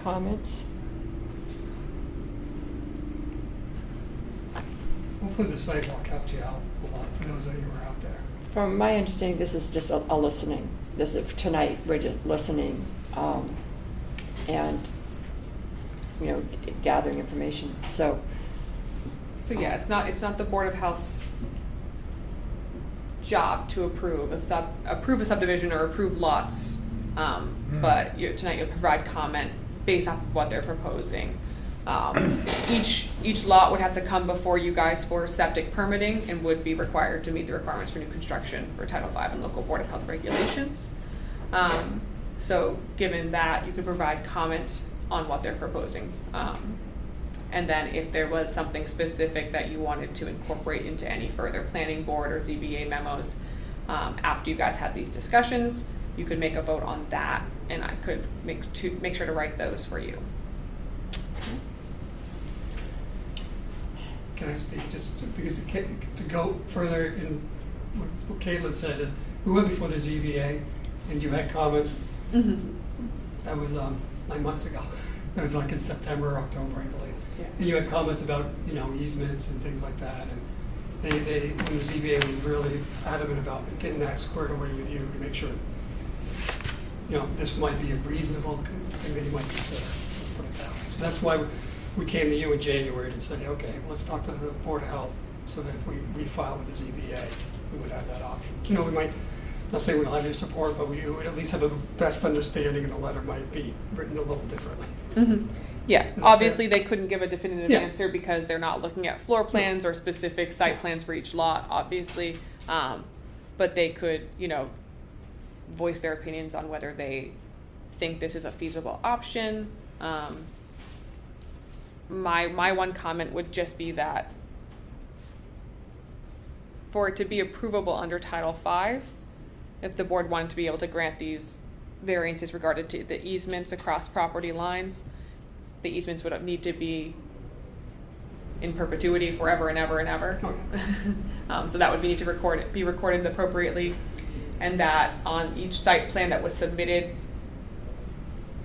Comments? Hopefully the sidewalk helped you out a lot for those of you who were out there. From my understanding, this is just a listening. This is tonight, we're just listening and gathering information. So yeah, it's not the Board of Health's job to approve a subdivision or approve lots, but tonight you'll provide comment based off of what they're proposing. Each lot would have to come before you guys for septic permitting and would be required to meet the requirements for new construction for Title V and local Board of Health regulations. So given that, you could provide comment on what they're proposing. And then if there was something specific that you wanted to incorporate into any further planning board or ZBA memos, after you guys had these discussions, you could make a vote on that, and I could make sure to write those for you. Can I speak because to go further in what Caitlin said is, we went before the ZBA and you had comments. Mm-hmm. That was 9 months ago. That was like in September or October, I believe. Yeah. And you had comments about easements and things like that. And they when the ZBA was really adamant about getting that squared away with you to make sure this might be a reasonable thing that you might consider. Let's put it that way. So that's why we came to you in January to say, okay, let's talk to the Board of Health so that if we refile with the ZBA, we would have that option. We might not say we'll have your support, but we would at least have a best understanding, and the letter might be written a little differently. Mm-hmm. Yeah, obviously they couldn't give a definitive Yeah. answer because they're not looking at floor plans or specific site plans for each lot, obviously. But they could, voice their opinions on whether they think this is a feasible option. My one comment would just be that for it to be approvable under Title V, if the board wanted to be able to grant these variances regarded to the easements across property lines, the easements would need to be in perpetuity forever and ever and ever. So that would need to be recorded appropriately, and that on each site plan that was submitted,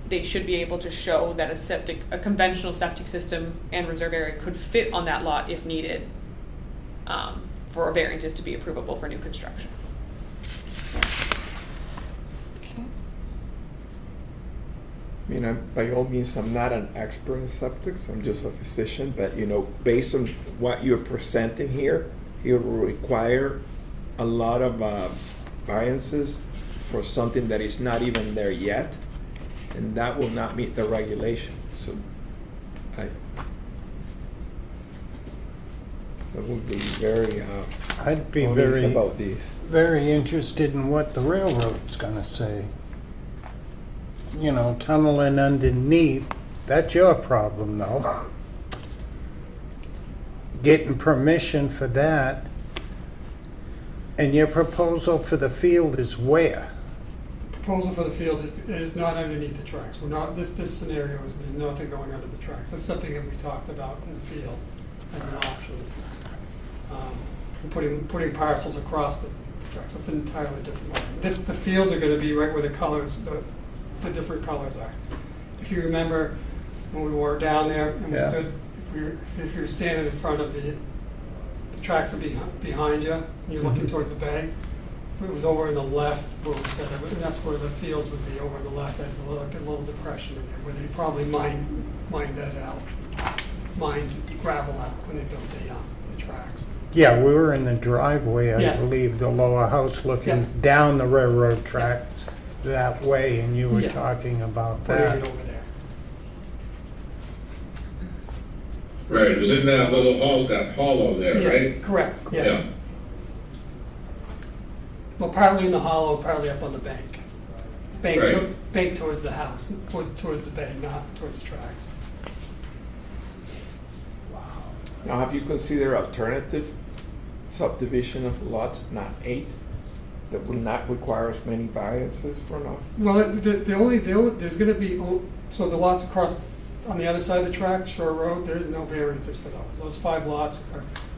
they should be able to show that a conventional septic system and reserve area could fit on that lot if needed, for variances to be approvable for new construction. By all means, I'm not an expert in septics. I'm just a physician. But based on what you're presenting here, it will require a lot of variances for something that is not even there yet, and that will not meet the regulation. So, I would be very I'd be honest about these. very interested in what the railroad's gonna say. Tunneling underneath, that's your problem though. Getting permission for that. And your proposal for the field is where? proposal for the fields is not underneath the tracks. We're not, this scenario is, there's nothing going under the tracks. That's something that we talked about in the field as an option. And putting parcels across the tracks, that's an entirely different one. The fields are gonna be right where the colors, the different colors are. If you remember, when we were down there and we Yeah. stood, if you're standing in front of the tracks are behind you, and you're looking towards the bay, it was over in the left where we said that, and that's where the fields would be, over in the left. There's a little depression in there where they probably mined gravel out when they built the tracks. Yeah, we were in the driveway, I Yeah. believe, the lower house looking Yeah. down the railroad tracks that way, and you were Yeah. talking about Putting that. it over there. Right, it was in that little hall, that hollow there, Yeah, right? correct, yes. Yeah. Well, partly in the hollow, partly up on the bank. Right. Bank towards the house, towards the bay, not towards the tracks. Now, have you considered alternative subdivision of lots, not 8, that would not require as many variances from us? Well, there's gonna be, so the lots across, on the other side of the track, Shore Road, there's no variances for those. Those 5 lots,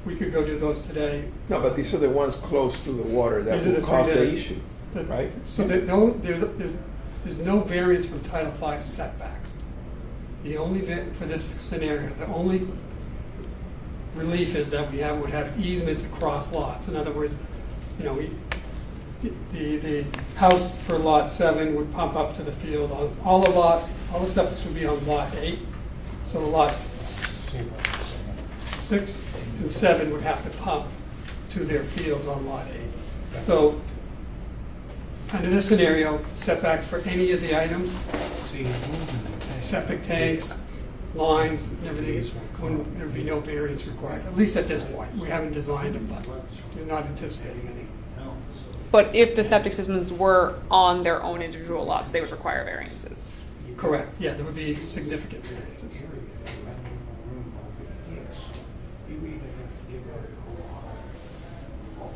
we could go do those today. No, but these are the ones close to the water that These are would the cause three the that- issue, that- right? So there's no variance from Title V setbacks. The only, for this scenario, the only relief is that would have easements across lots. In other words, the house for lot 7 would pump up to the field on all the lots, all the septics would be on lot 8. So the lots 6 and 7 would have to pump to their fields on lot 8. So under this scenario, setbacks for any of the items, septic tanks, lines, and everything, there'd be no variance required, at least at this point. We haven't designed them, but we're not anticipating any. But if the septic systems were on their own individual lots, they would require variances. Correct, yeah, there would be significant variances.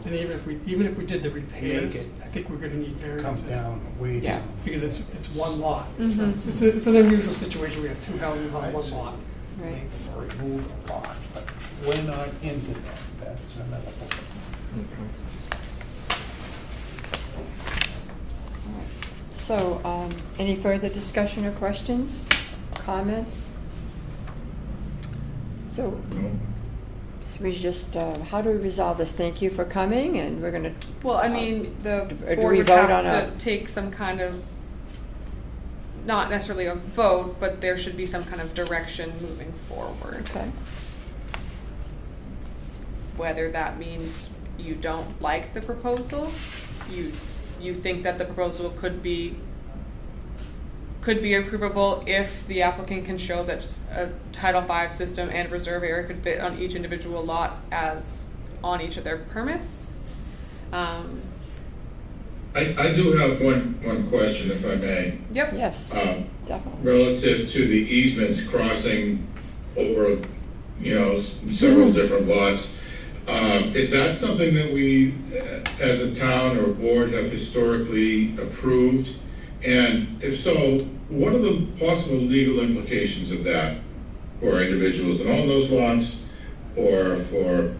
And even if we did the repairs, I think we're gonna need Come variances. down, way Yeah. down. Because it's one lot. Mhm. It's an unusual situation, we have 2 houses on one lot. Right. Make them remove a lot, but we're not into that, that's another point. So, any further discussion or questions, comments? So, No? so we just, how do we resolve this? Thank you for coming, and we're gonna, Well, I mean, the do board we would vote have on to a- take some kind of, not necessarily a vote, but there should be some kind of direction moving forward. okay. Whether that means you don't like the proposal, you think that the proposal could be approvable if the applicant can show that a Title V system and reserve area could fit on each individual lot as on each of their permits. I do have one question, if I may. Yep. Yes, definitely. Relative to the easements crossing over, several different lots. Is that something that we, as a town or board, have historically approved? And if so, what are the possible legal implications of that for individuals that own those lots, or for,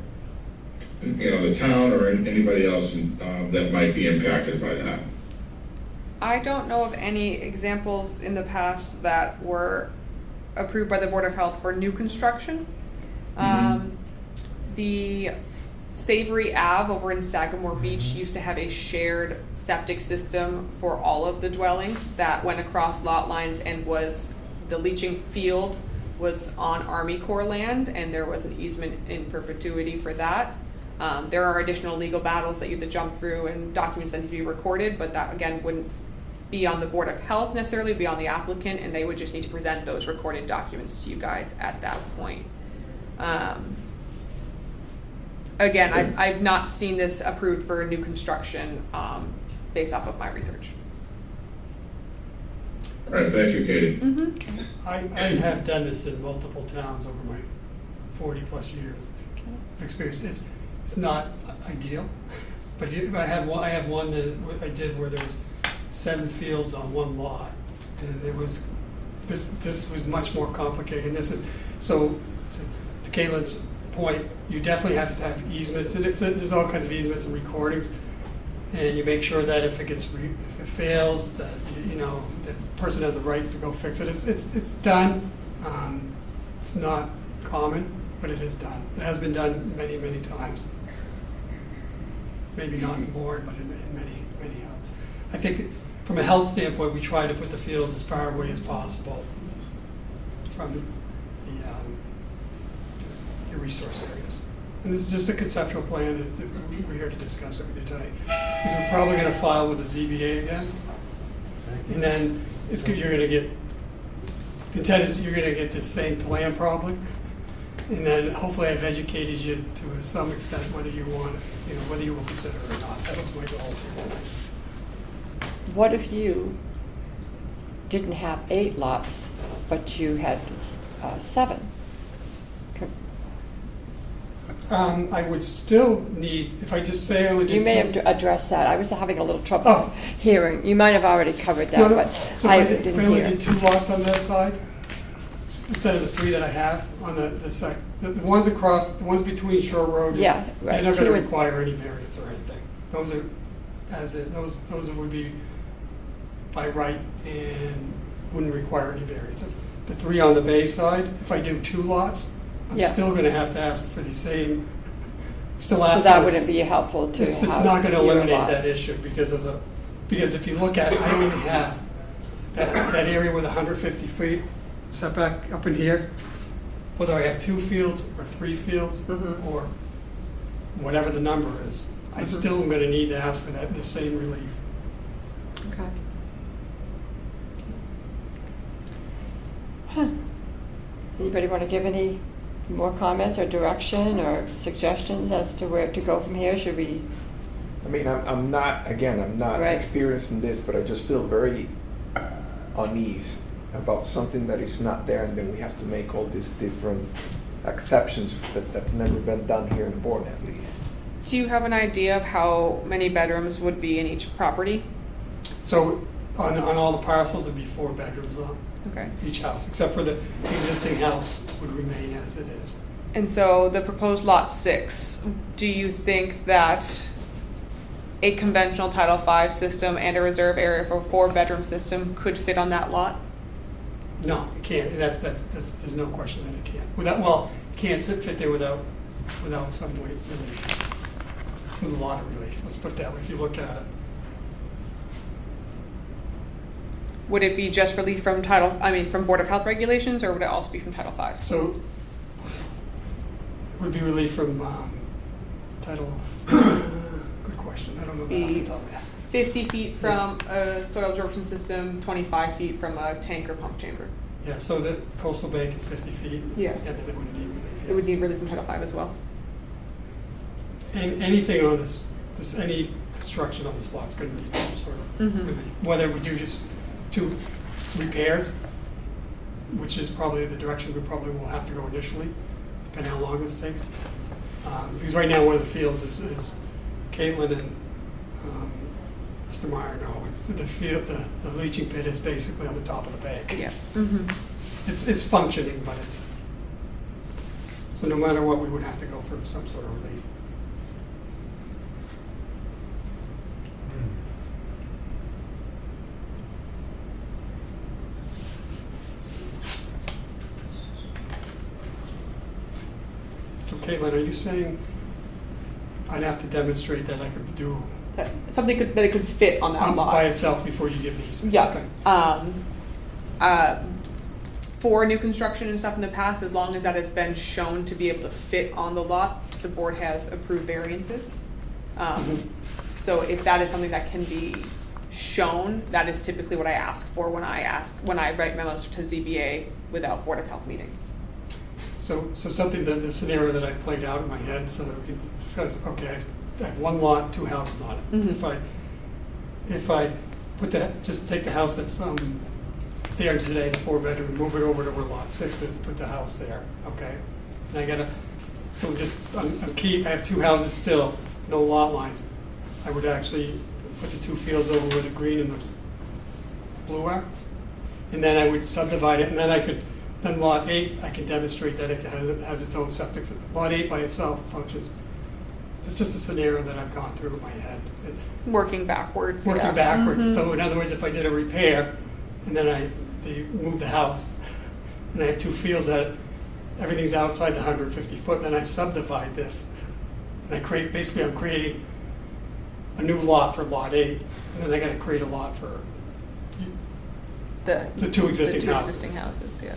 the town or anybody else that might be impacted by that? I don't know of any examples in the past that were approved by the Board of Health for new construction. The Savory Ave over in Sagamore Beach used to have a shared septic system for all of the dwellings that went across lot lines, and the leaching field was on Army Corps land, and there was an easement in perpetuity for that. There are additional legal battles that you have to jump through and documents that need to be recorded, but that again wouldn't be on the Board of Health necessarily, be on the applicant, and they would just need to present those recorded documents to you guys at that point. Again, I've not seen this approved for new construction based off of my research. All right, thank you, Katie. Mm-hmm. I have done this in multiple towns over my 40-plus years of experience. It's not ideal, but I have one that I did where there was 7 fields on one lot. And it was, this was much more complicated. And this is, so to Caitlin's point, you definitely have to have easements, and there's all kinds of easements and recordings. And you make sure that if it gets, if it fails, that, you know, the person has the right to go fix it. It's done. It's not common, but it is done. It has been done many, many times. Maybe not in Bourne, but in many, many others. I think from a health standpoint, we try to put the fields as far away as possible from the your resource areas. And this is just a conceptual plan that we're here to discuss it with you today. Because we're probably going to file with the ZBA again. And then it's good, you're going to get, the intent is you're going to get the same plan probably. And then hopefully I've educated you to some extent whether you want it, you know, whether you will consider it or not. That was my goal. What if you didn't have 8 lots, but you had 7? I would still need, if I just say I would do You may two- have addressed that. I was having a little trouble Oh. hearing. You might have already covered that, No, no. but So I if didn't I only hear. did 2 lots on that side, instead of the 3 that I have on the side, the ones across, the ones between Shore Road, Yeah, right. they're not 2 going to and- require any variance or anything. Those are, those would be by right and wouldn't require any variances. The 3 on the bay side, if I do 2 lots, I'm Yeah. still going to have to ask for the same, still So asking. that this- wouldn't be helpful to have It's not going to fewer eliminate that lots. issue because of because if you look at it, I only have that area with 150 feet setback up in here, whether I have 2 fields or 3 fields Mhm. or whatever the number is, I Mhm. still am going to need to ask for the same relief. Okay. Huh. Anybody want to give any more comments or direction or suggestions as to where to go from here? Should we? I mean, I'm not Right. experienced in this, but I just feel very unease about something that is not there, and then we have to make all these different exceptions that have never been done here in Bourne, at least. Do you have an idea of how many bedrooms would be in each property? So on all the parcels, it'd be 4 bedrooms on Okay. each house, except for the existing house would remain as it is. And so the proposed lot 6, do you think that a conventional Title V system and a reserve area for a 4-bedroom system could fit on that lot? No, it can't. And that's there's no question that it can't. It can't fit there without some weight relief, with a lot of relief. Let's put it that way. If you look at it, Would it be just relief from from Board of Health regulations, or would it also be from Title V? so it would be relief from Title. Good question. I don't know that off the top of my head. 50 feet from a soil absorption system, 25 feet from a tank or pump chamber. Yeah. So the coastal bank is 50 feet. Yeah. And then it would need relief. It would need relief from Title V as well. And anything on this any construction on this lot is going to need some sort of Mhm. relief. Whether we do just 2 repairs, which is probably the direction we probably will have to go initially, depending how long this takes. Because right now, one of the fields is Caitlin and Mr. Meyer know, it's the field, the leaching pit is basically on the top of the bank. Yeah. Mm-hmm. It's functioning, but so no matter what, we would have to go for some sort of relief. So Caitlin, are you saying I'd have to demonstrate that I could do Something that it could fit on that lot. by itself before you give these? Yeah. Okay. For new construction and stuff in the past, as long as that has been shown to be able to fit on the lot, the board has approved variances. So if that is something that can be shown, that is typically what I ask for when I write memos to ZBA without Board of Health meetings. So something that the scenario that I played out in my head so that we can discuss, okay, I have 1 lot, 2 houses on it. Mhm. If I just take the house that's there today, the 4-bedroom, move it over to where lot 6 is, put the house there, okay? And I have 2 houses still, no lot lines. I would actually put the 2 fields over where the green and blue are. And then I would subdivide it, and then lot 8, I can demonstrate that it has its own septic system. Lot 8 by itself functions. It's just a scenario that I've gone through in my head. Working backwards. Working yeah. backwards. Mhm. So in other words, if I did a repair, and then they move the house, and I have 2 fields that everything's outside the 150 foot, then I subdivide this. And I'm creating a new lot for lot 8, and then I gotta create a lot for the 2 existing houses. Existing houses, yeah.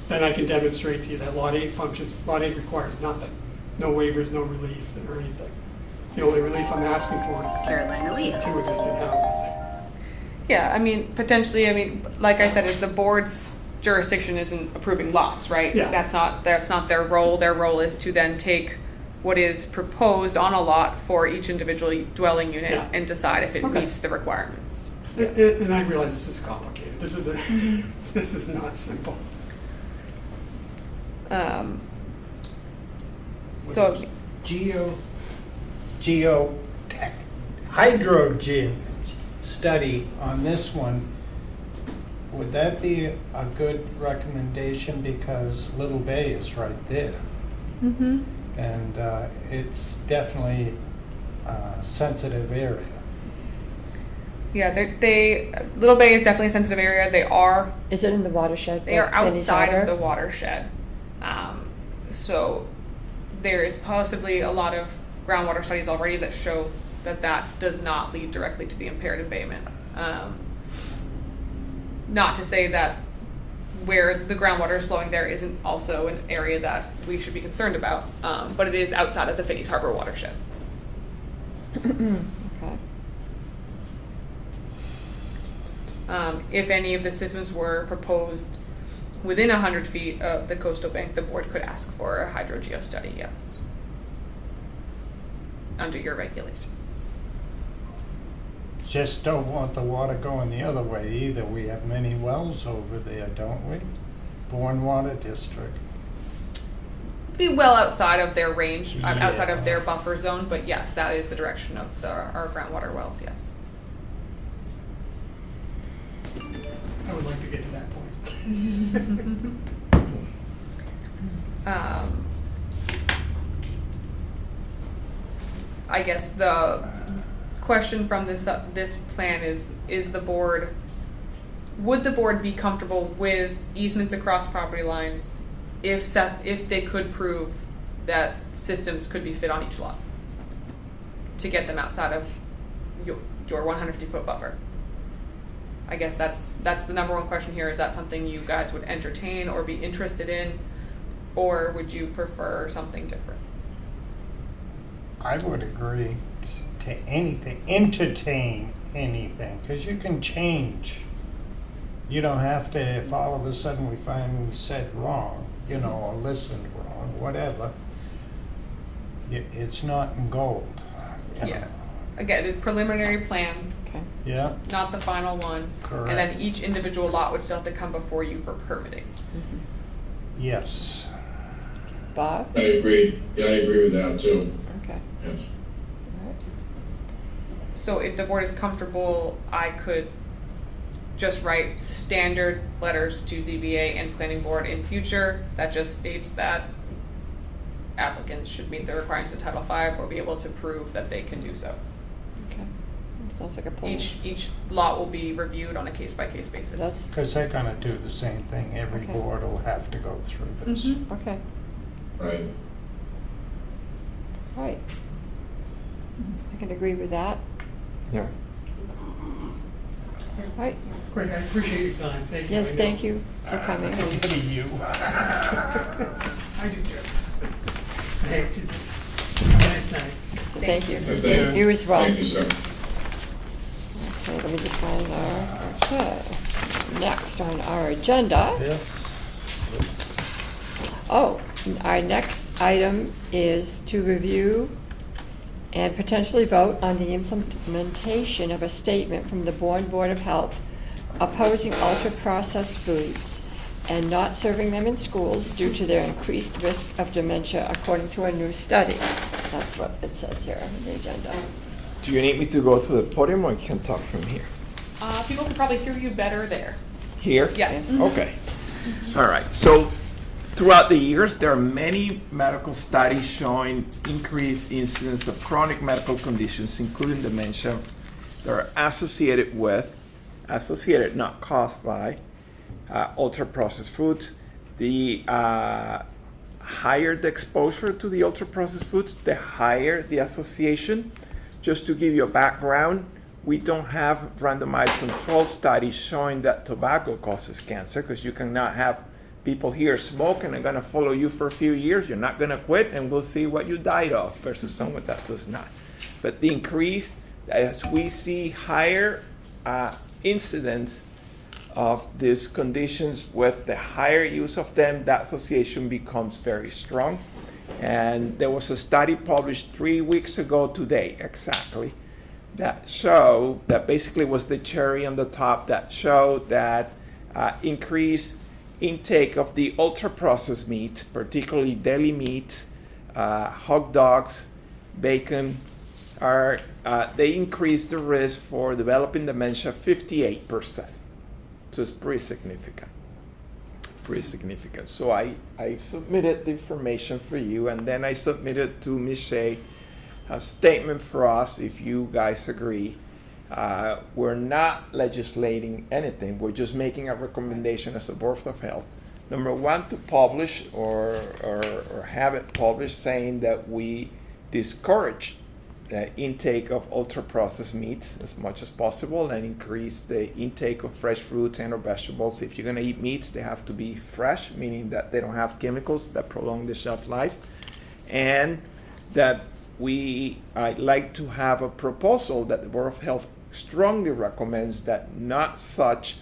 Then I can demonstrate to you that lot 8 functions, lot 8 requires nothing. No waivers, no relief, or anything. The only relief I'm asking for is Carolina Lee. the 2 existing houses. Yeah, I mean, potentially, like I said, is the board's jurisdiction isn't approving lots, right? Yeah. That's not their role. Their role is to then take what is proposed on a lot for each individual dwelling unit Yeah. and decide if it Okay. meets the requirements. And I realize this is complicated. This is this is not simple. So, hydrogen study on this one, would that be a good recommendation? Because Little Bay is right there. mhm. And it's definitely a sensitive area. Yeah, Little Bay is definitely a sensitive area. They are Is it in the watershed? They are like Finney's outside Water? of the watershed. So there is possibly a lot of groundwater studies already that show that that does not lead directly to the impaired abatement. Not to say that where the groundwater is flowing there isn't also an area that we should be concerned about, but it is outside of the Finney's Harbor watershed. Okay. If any of the systems were proposed within 100 feet of the coastal bank, the board could ask for a hydrogeo study, yes, under your regulation. Just don't want the water going the other way either. We have many wells over there, don't we? Bourne Water District. Be well outside of their range, outside of Yeah. their buffer zone, but yes, that is the direction of our groundwater wells, yes. I would like to get to that point. I guess the question from this plan is would the board be comfortable with easements across property lines if they could prove that systems could be fit on each lot to get them outside of your 150-foot buffer? I guess that's the number one question here. Is that something you guys would entertain or be interested in, or would you prefer something different? I would agree to anything, entertain anything, because you can change. You don't have to, if all of a sudden we find we said wrong, or listened wrong, whatever, it's not in gold. Yeah. Again, the preliminary plan, Okay. Yeah, not the final one. Correct. And then each individual lot would still have to come before you for permitting. yes. Bob? I agree. Yeah, I agree with that too. Okay. Yes. All right. So if the board is comfortable, I could just write standard letters to ZBA and planning board in future that just states that applicants should meet the requirements of Title V or be able to prove that they can do so. Okay. Sounds like a plan. Each lot will be reviewed on a case-by-case basis. That's, Because they're going to do the same thing. Every Okay. board will have to go through this. Mhm. okay. Right. All right. I can agree with that. Yeah. All right. Great, I appreciate your time. Thank you. Yes, thank you for coming. Nobody you. I do too. Thanks. Have a nice night. Thank you. Thank you. You as well. Thank you, sir. Okay, let me just find okay. Next on our agenda. This. Oh, our next item is to review and potentially vote on the implementation of a statement from the Bourne Board of Health opposing ultra-processed foods and not serving them in schools due to their increased risk of dementia, according to a new study. That's what it says here on the agenda. Do you need me to go to the podium or you can talk from here? People can probably hear you better there. Here? Yes. Okay. All right. So throughout the years, there are many medical studies showing increased incidence of chronic medical conditions, including dementia, that are associated, not caused by, ultra-processed foods. The higher the exposure to the ultra-processed foods, the higher the association. Just to give you a background, we don't have randomized control studies showing that tobacco causes cancer, because you cannot have people here smoking and gonna follow you for a few years. You're not gonna quit, and we'll see what you died of versus someone that does not. But the increase, as we see higher incidence of these conditions, with the higher use of them, that association becomes very strong. And there was a study published 3 weeks ago today, exactly, that showed, that basically was the cherry on the top, that showed that increased intake of the ultra-processed meat, particularly deli meat, hot dogs, bacon, they increase the risk for developing dementia 58%. So it's pretty significant. So I submitted the information for you, and then I submitted to Ms. Shea a statement for us, if you guys agree. We're not legislating anything. We're just making a recommendation as a Board of Health. Number one, to publish or have it published, saying that we discourage the intake of ultra-processed meats as much as possible, and increase the intake of fresh fruits and or vegetables. If you're going to eat meats, they have to be fresh, meaning that they don't have chemicals that prolong the shelf life. And that I'd like to have a proposal that the Board of Health strongly recommends that not such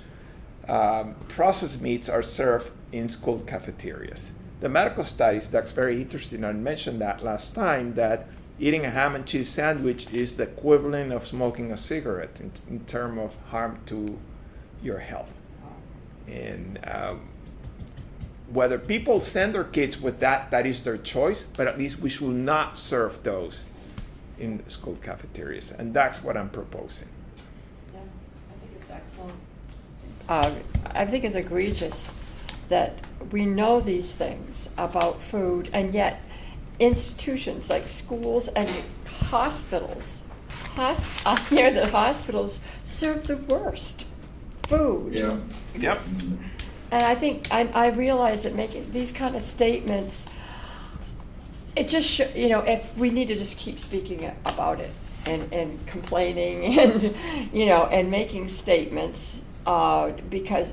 processed meats are served in school cafeterias. The medical studies, that's very interesting. I mentioned that last time, that eating a ham and cheese sandwich is the equivalent of smoking a cigarette in terms of harm to your health. And whether people send their kids with that is their choice, but at least we should not serve those in school cafeterias. And that's what I'm proposing. Yeah, I think it's excellent. I think it's egregious that we know these things about food, and yet institutions like schools and hospitals, I hear that hospitals serve the worst food. Yeah. Yep. And I think, I realize that making these kind of statements, it just, if we need to just keep speaking about it and complaining and, and making statements, because,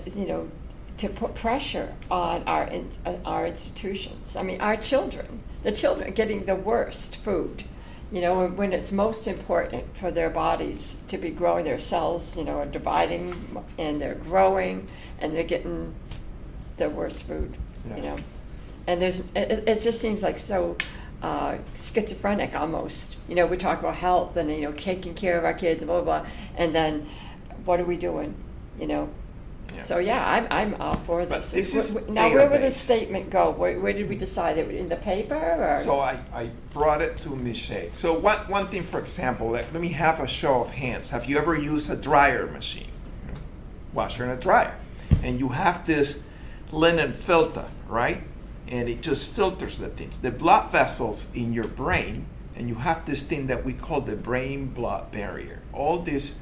to put pressure on our institutions. I mean, the children getting the worst food, when it's most important for their bodies to be growing, their cells, are dividing and they're growing, and they're getting the worst food, Yes. And it just seems like so schizophrenic almost. We talk about health and, taking care of our kids, blah, blah, blah, and then what are we doing, Yeah. So yeah, I'm all for But this. this is Now, where would this data-based. statement go? Where did we decide it? In the paper, or? So I brought it to Ms. Shea. So one thing, for example, let me have a show of hands. Have you ever used a dryer machine? Washer and a dryer. And you have this linen filter, right? And it just filters the things. The blood vessels in your brain, and you have this thing that we call the brain-blood barrier. All these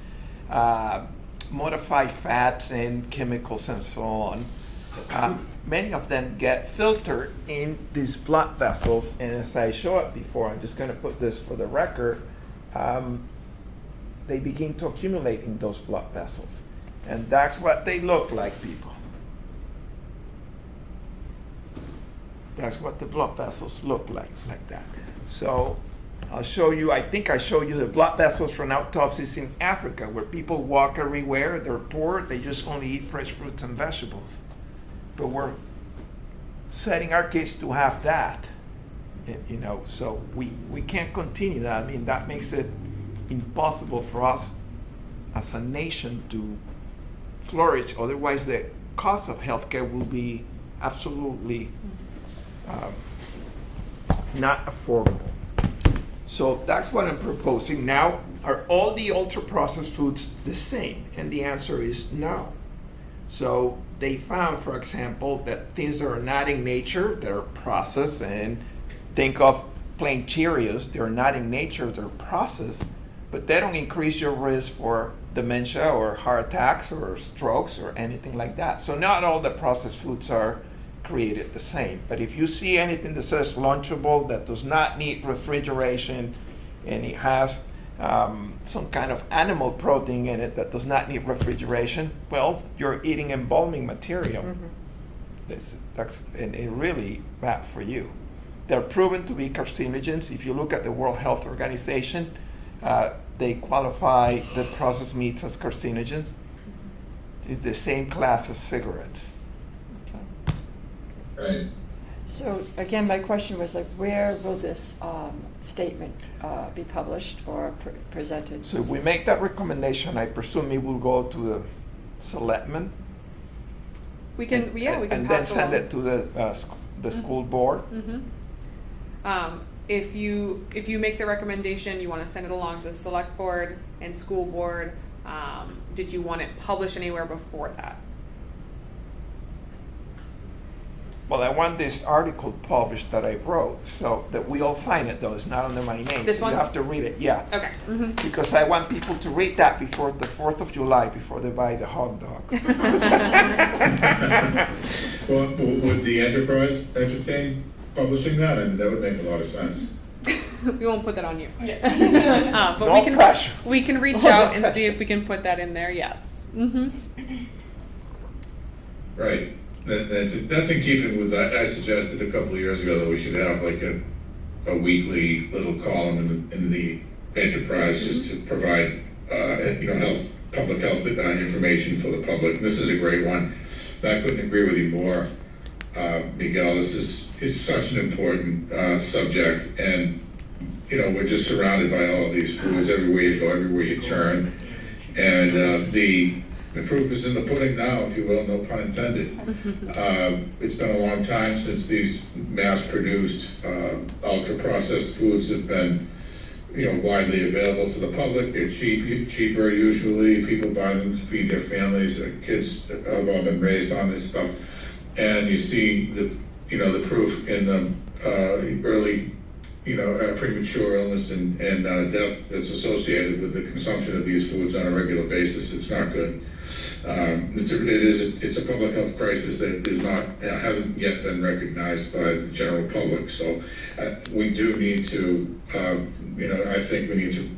modified fats and chemicals and so on, many of them get filtered in these blood vessels. And as I showed before, I'm just going to put this for the record, they begin to accumulate in those blood vessels. And that's what they look like, people. That's what the blood vessels look like that. So I'll show you, I think I showed you the blood vessels from autopsies in Africa, where people walk everywhere, they're poor, they just only eat fresh fruits and vegetables. But we're setting our kids to have that, so we can't continue that. I mean, that makes it impossible for us as a nation to flourish. Otherwise, the cost of healthcare will be absolutely not affordable. So that's what I'm proposing. Now, are all the ultra-processed foods the same? And the answer is no. So they found, for example, that things that are not in nature, that are processed, and think of plain Cheerios, they're not in nature, they're processed, but they don't increase your risk for dementia or heart attacks or strokes or anything like that. So not all the processed foods are created the same. But if you see anything that says lunchable, that does not need refrigeration, and it has some kind of animal protein in it that does not need refrigeration, well, you're eating embalming material. That's really bad for you. They're proven to be carcinogens. If you look at the World Health Organization, they qualify the processed meats as carcinogens. It's the same class as cigarettes. Right. So again, my question was like, where will this statement be published or presented? So if we make that recommendation, I presume it will go to the selectmen. We can, yeah, we can And then pass send along. it to the school board. If you make the recommendation, you want to send it along to the select board and school board, did you want it published anywhere before that? Well, I want this article published that I wrote, so that we all sign it, though. It's not under my name. This so one? You have to read it, yeah. Okay. Because I want people to read that before the 4th of July, before they buy the hot dog. Well, would the enterprise entertain publishing that? I mean, that would make a lot of sense. We won't put that on you. But No we can pressure. we can reach No out and see pressure. if we can put that in there. Yes. Right. That's in keeping with that. I suggested a couple of years ago that we should have like a weekly little column in the enterprise just to provide public health information for the public. This is a great one. I couldn't agree with you more, Miguel. This is such an important subject, and we're just surrounded by all of these foods everywhere you go, everywhere you turn, and the proof is in the pudding now, if you will, no pun intended. It's been a long time since these mass-produced, ultra-processed foods have been, widely available to the public. They're cheaper usually. People buy them to feed their families. Their kids have all been raised on this stuff, and you see the proof in the early, premature illness and death that's associated with the consumption of these foods on a regular basis. It's not good. It's a public health crisis that hasn't yet been recognized by the general public. So we do need to, I think we need to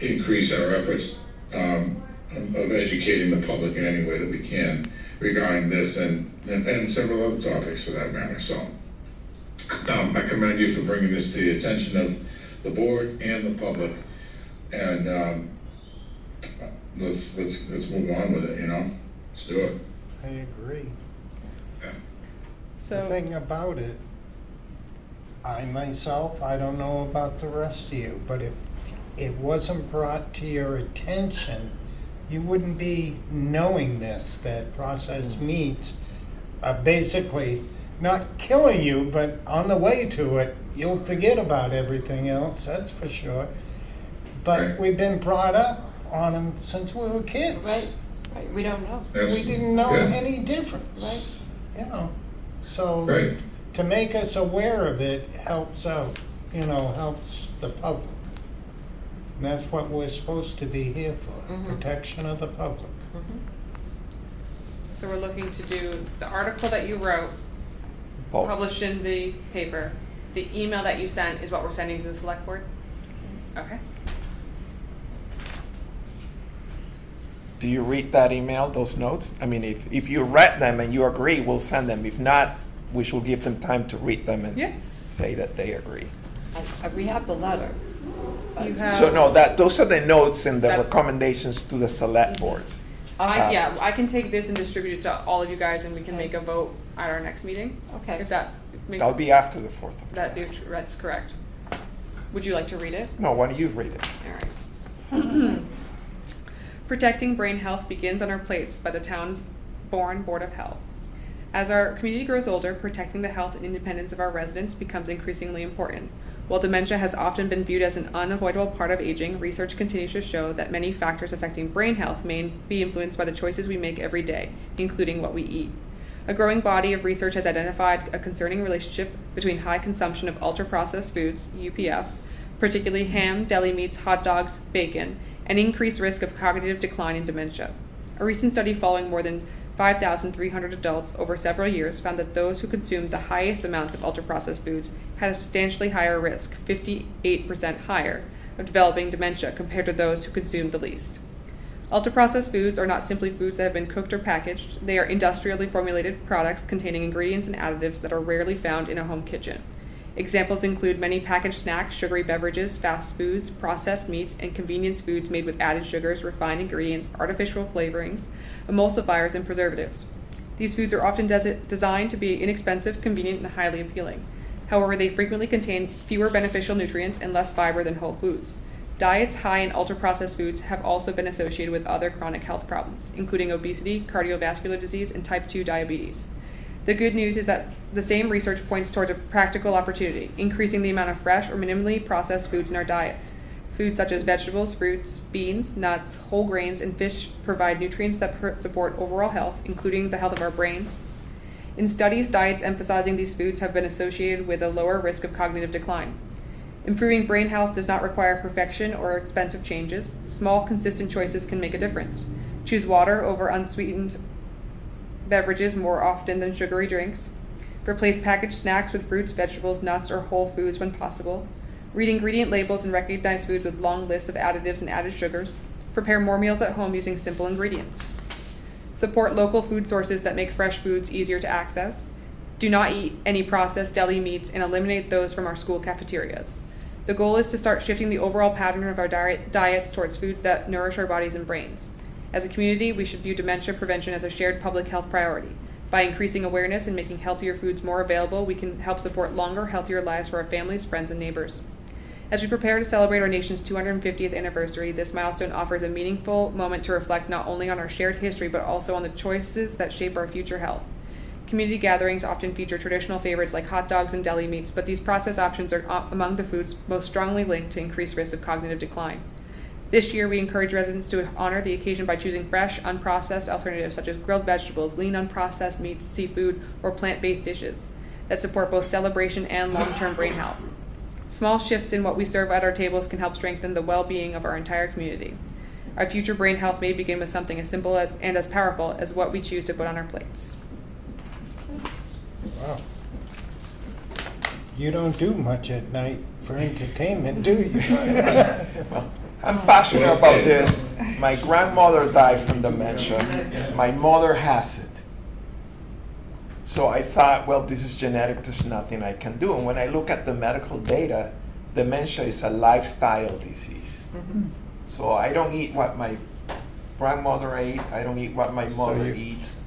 increase our efforts of educating the public in any way that we can regarding this and several other topics for that matter. So I commend you for bringing this to the attention of the board and the public, and let's move on with it. Let's do it. I agree. Yeah. The So thing about it, I myself, I don't know about the rest of you, but if it wasn't brought to your attention, you wouldn't be knowing this, that processed meats are basically not killing you, but on the way to it, you'll forget about everything else, that's for sure. But Right. we've been brought up on them since we were kids. Right, we don't know. We didn't know Yeah. any difference. Right. So Right. to make us aware of it helps out, helps the public. And that's what we're supposed to be here for, protection of the public. So we're looking to do the article that you wrote, Both. published in the paper. The email that you sent is what we're sending to the select board? Okay. Do you read that email, those notes? I mean, if you read them and you agree, we'll send them. If not, we should give them time to read them and Yeah. say that they agree. We have the letter. You have. So no, those are the notes and the That- recommendations to the select boards. I can take this and distribute it to all of you guys, and we can make a vote at our next meeting. Okay. If that makes That'll be after the 4th of July. that's correct. Would you like to read it? No, why don't you read it? All right. Protecting brain health begins on our plates by the town's Bourne Board of Health. As our community grows older, protecting the health and independence of our residents becomes increasingly important. While dementia has often been viewed as an unavoidable part of aging, research continues to show that many factors affecting brain health may be influenced by the choices we make every day, including what we eat. A growing body of research has identified a concerning relationship between high consumption of ultra-processed foods, UPFs, particularly ham, deli meats, hot dogs, bacon, and increased risk of cognitive decline in dementia. A recent study following more than 5,300 adults over several years found that those who consumed the highest amounts of ultra-processed foods had a substantially higher risk, 58% higher, of developing dementia compared to those who consumed the least. Ultra-processed foods are not simply foods that have been cooked or packaged. They are industrially formulated products containing ingredients and additives that are rarely found in a home kitchen. Examples include many packaged snacks, sugary beverages, fast foods, processed meats, and convenience foods made with added sugars, refined ingredients, artificial flavorings, emulsifiers, and preservatives. These foods are often designed to be inexpensive, convenient, and highly appealing. However, they frequently contain fewer beneficial nutrients and less fiber than whole foods. Diets high in ultra-processed foods have also been associated with other chronic health problems, including obesity, cardiovascular disease, and type 2 diabetes. The good news is that the same research points toward a practical opportunity, increasing the amount of fresh or minimally processed foods in our diets. Foods such as vegetables, fruits, beans, nuts, whole grains, and fish provide nutrients that support overall health, including the health of our brains. In studies, diets emphasizing these foods have been associated with a lower risk of cognitive decline. Improving brain health does not require perfection or expensive changes. Small, consistent choices can make a difference. Choose water over unsweetened beverages more often than sugary drinks. Replace packaged snacks with fruits, vegetables, nuts, or whole foods when possible. Read ingredient labels and recognize foods with long lists of additives and added sugars. Prepare more meals at home using simple ingredients. Support local food sources that make fresh foods easier to access. Do not eat any processed deli meats and eliminate those from our school cafeterias. The goal is to start shifting the overall pattern of our diets towards foods that nourish our bodies and brains. As a community, we should view dementia prevention as a shared public health priority. By increasing awareness and making healthier foods more available, we can help support longer, healthier lives for our families, friends, and neighbors. As we prepare to celebrate our nation's 250th anniversary, this milestone offers a meaningful moment to reflect not only on our shared history, but also on the choices that shape our future health. Community gatherings often feature traditional favorites like hot dogs and deli meats, but these processed options are among the foods most strongly linked to increased risk of cognitive decline. This year, we encourage residents to honor the occasion by choosing fresh, unprocessed alternatives such as grilled vegetables, lean unprocessed meats, seafood, or plant-based dishes that support both celebration and long-term brain health. Small shifts in what we serve at our tables can help strengthen the well-being of our entire community. Our future brain health may begin with something as simple and as powerful as what we choose to put on our plates. Wow. You don't do much at night for entertainment, do you? Well, I'm passionate about this. My grandmother died from dementia. My mother has it. So I thought, well, this is genetic, there's nothing I can do. And when I look at the medical data, dementia is a lifestyle disease. Mm-hmm. So I don't eat what my grandmother ate, I don't eat what my mother eats.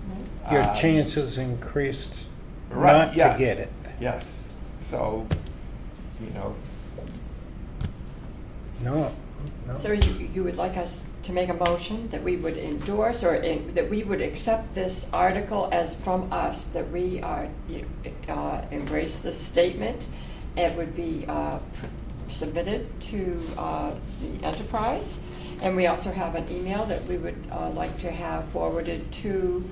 Your chances increased Right, not yes, to get it. Yes. So, you know, No. So you would like us to make a motion that we would endorse or that we would accept this article as from us, that we are, embrace this statement. It would be submitted to the enterprise. And we also have an email that we would like to have forwarded to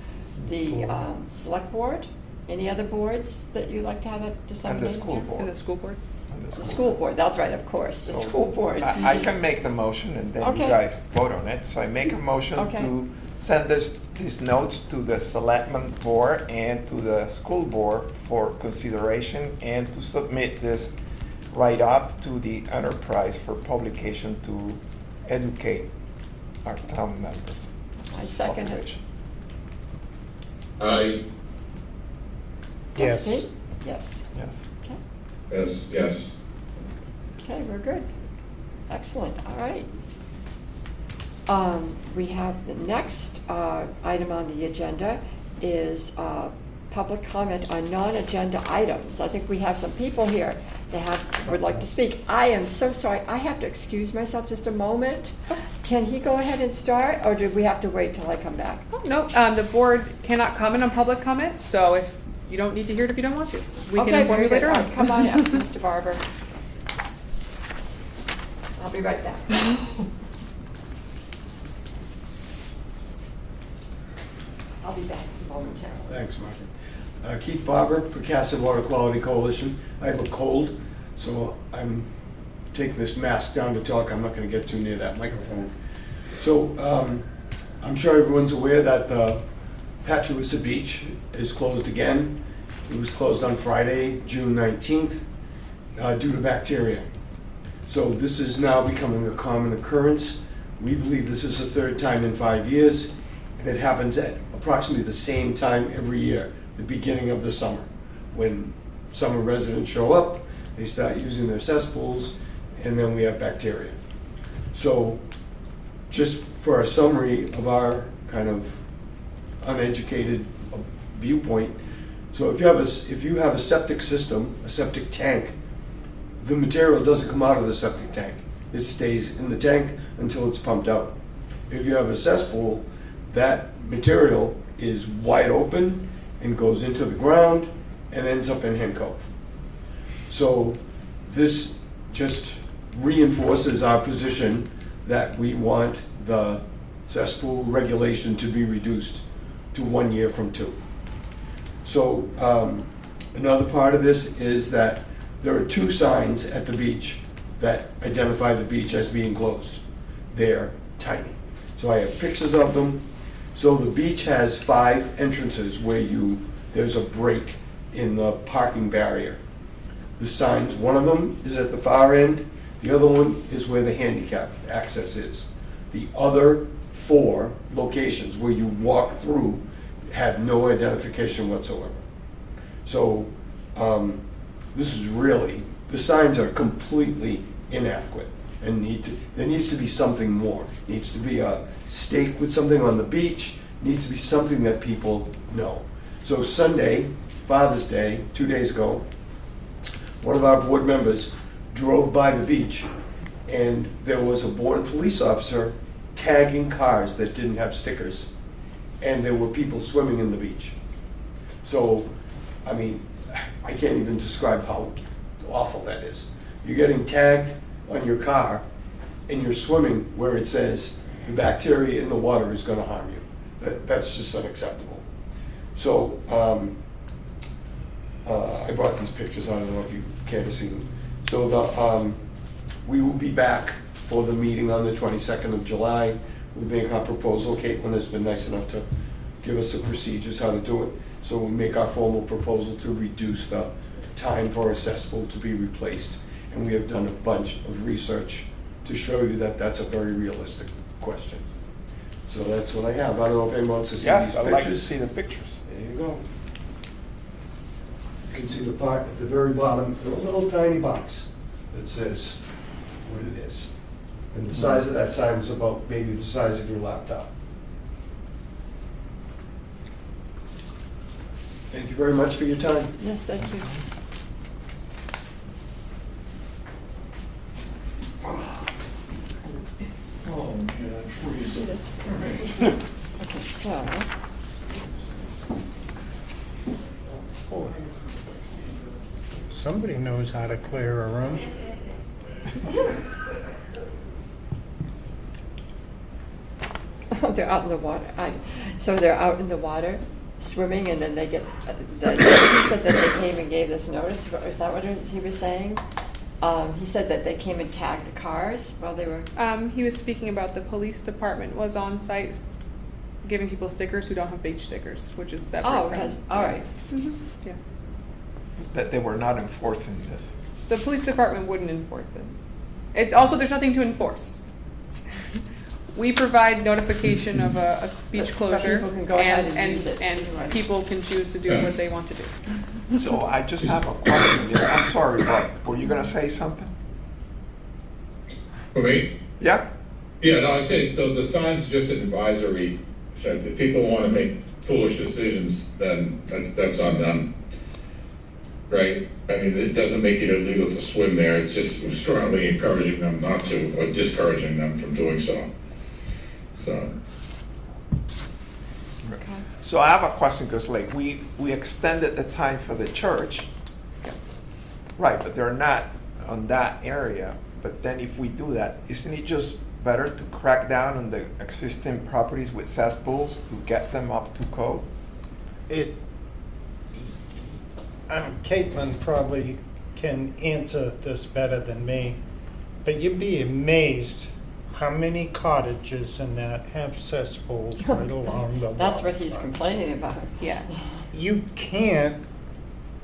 the select board. Any other boards that you'd like to have it and disseminated the to? school board. And the school board? And The school board, that's right, of course, the So school board. I can make the motion and then you Okay. guys vote on it. So I make a motion Okay. to send these notes to the selectmen board and to the school board for consideration and to submit this right up to the enterprise for publication to educate our town members. I second it. population. Aye, Yes. Steve? Yes. Yes. Okay. yes. Okay, we're good. Excellent, all right. We have the next item on the agenda is public comment on non-agenda items. I think we have some people here that would like to speak. I am so sorry, I have to excuse myself just a moment. Can he go ahead and start, or do we have to wait till I come back? Oh, no, the board cannot comment on public comment, so if you don't need to hear it if you don't want to. We Okay, can inform you very later good. on. Come on up, Mr. Barber. I'll be right back. I'll be back momentarily. Thanks, Martin. Keith Barber, Precassid Water Quality Coalition. I have a cold, so I'm taking this mask down to talk. I'm not going to get too near that microphone. So I'm sure everyone's aware that the Patusa Beach is closed again. It was closed on Friday, June 19th, due to bacteria. So this is now becoming a common occurrence. We believe this is the third time in 5 years, and it happens at approximately the same time every year, the beginning of the summer. When summer residents show up, they start using their cesspools, and then we have bacteria. So just for a summary of our kind of uneducated viewpoint, so if you have a septic system, a septic tank, the material doesn't come out of the septic tank. It stays in the tank until it's pumped out. If you have a cesspool, that material is wide open and goes into the ground and ends up in Hen Cove. So this just reinforces our position that we want the cesspool regulation to be reduced to 1 year from 2. So another part of this is that there are 2 signs at the beach that identify the beach as being closed. They're tiny. So I have pictures of them. So the beach has 5 entrances where there's a break in the parking barrier. The signs, one of them is at the far end, the other one is where the handicap access is. The other 4 locations where you walk through have no identification whatsoever. So this is really, the signs are completely inadequate and there needs to be something more. Needs to be a stake with something on the beach, needs to be something that people know. So Sunday, Father's Day, 2 days ago, one of our board members drove by the beach and there was a Bourne police officer tagging cars that didn't have stickers, and there were people swimming in the beach. So, I mean, I can't even describe how awful that is. You're getting tagged on your car and you're swimming where it says the bacteria in the water is going to harm you. That's just unacceptable. So I brought these pictures. I don't know if you care to see them. So we will be back for the meeting on the 22nd of July. We'll make our proposal. Caitlin has been nice enough to give us the procedures how to do it. So we'll make our formal proposal to reduce the time for a cesspool to be replaced. And we have done a bunch of research to show you that that's a very realistic question. So that's what I have. I don't know if anyone wants to see these Yes, pictures. I'd like to see the pictures. There you go. You can see the part at the very bottom, in a little tiny box that says what it is. And the size of that sign is about maybe the size of your laptop. Thank you very much for your time. Yes, thank you. Oh, man, I'm freezing. Okay, so, Somebody knows how to clear a room. they're out in the water. So they're out in the water swimming, and then they get, he said that they came and gave this notice. Is that what he was saying? He said that they came and tagged the cars while they were... He was speaking about the police department was on site giving people stickers who don't have beach stickers, which is separate. Oh, from- because, all right. Yeah. That they were not enforcing this. The police department wouldn't enforce it. It's also, there's nothing to enforce. We provide notification of a beach But closure. people can go ahead and use it. And Right. people can choose to do what they want to do. So I just have a question. I'm sorry, Bob. Were you going to say something? For me? Yeah? Yeah, no, I said, the sign's just an advisory. So if people want to make foolish decisions, then that's on them. Right? I mean, it doesn't make it illegal to swim there. It's just strongly encouraging them not to, or discouraging them from doing so. So, Okay. So I have a question, because like we extended the time for the church. Right, but they're not on that area. But then if we do that, isn't it just better to crack down on the existing properties with cesspools to get them up to code? Caitlin probably can answer this better than me, but you'd be amazed how many cottages in that have cesspools right along the That's what he's waterfront. complaining about. Yeah. You can't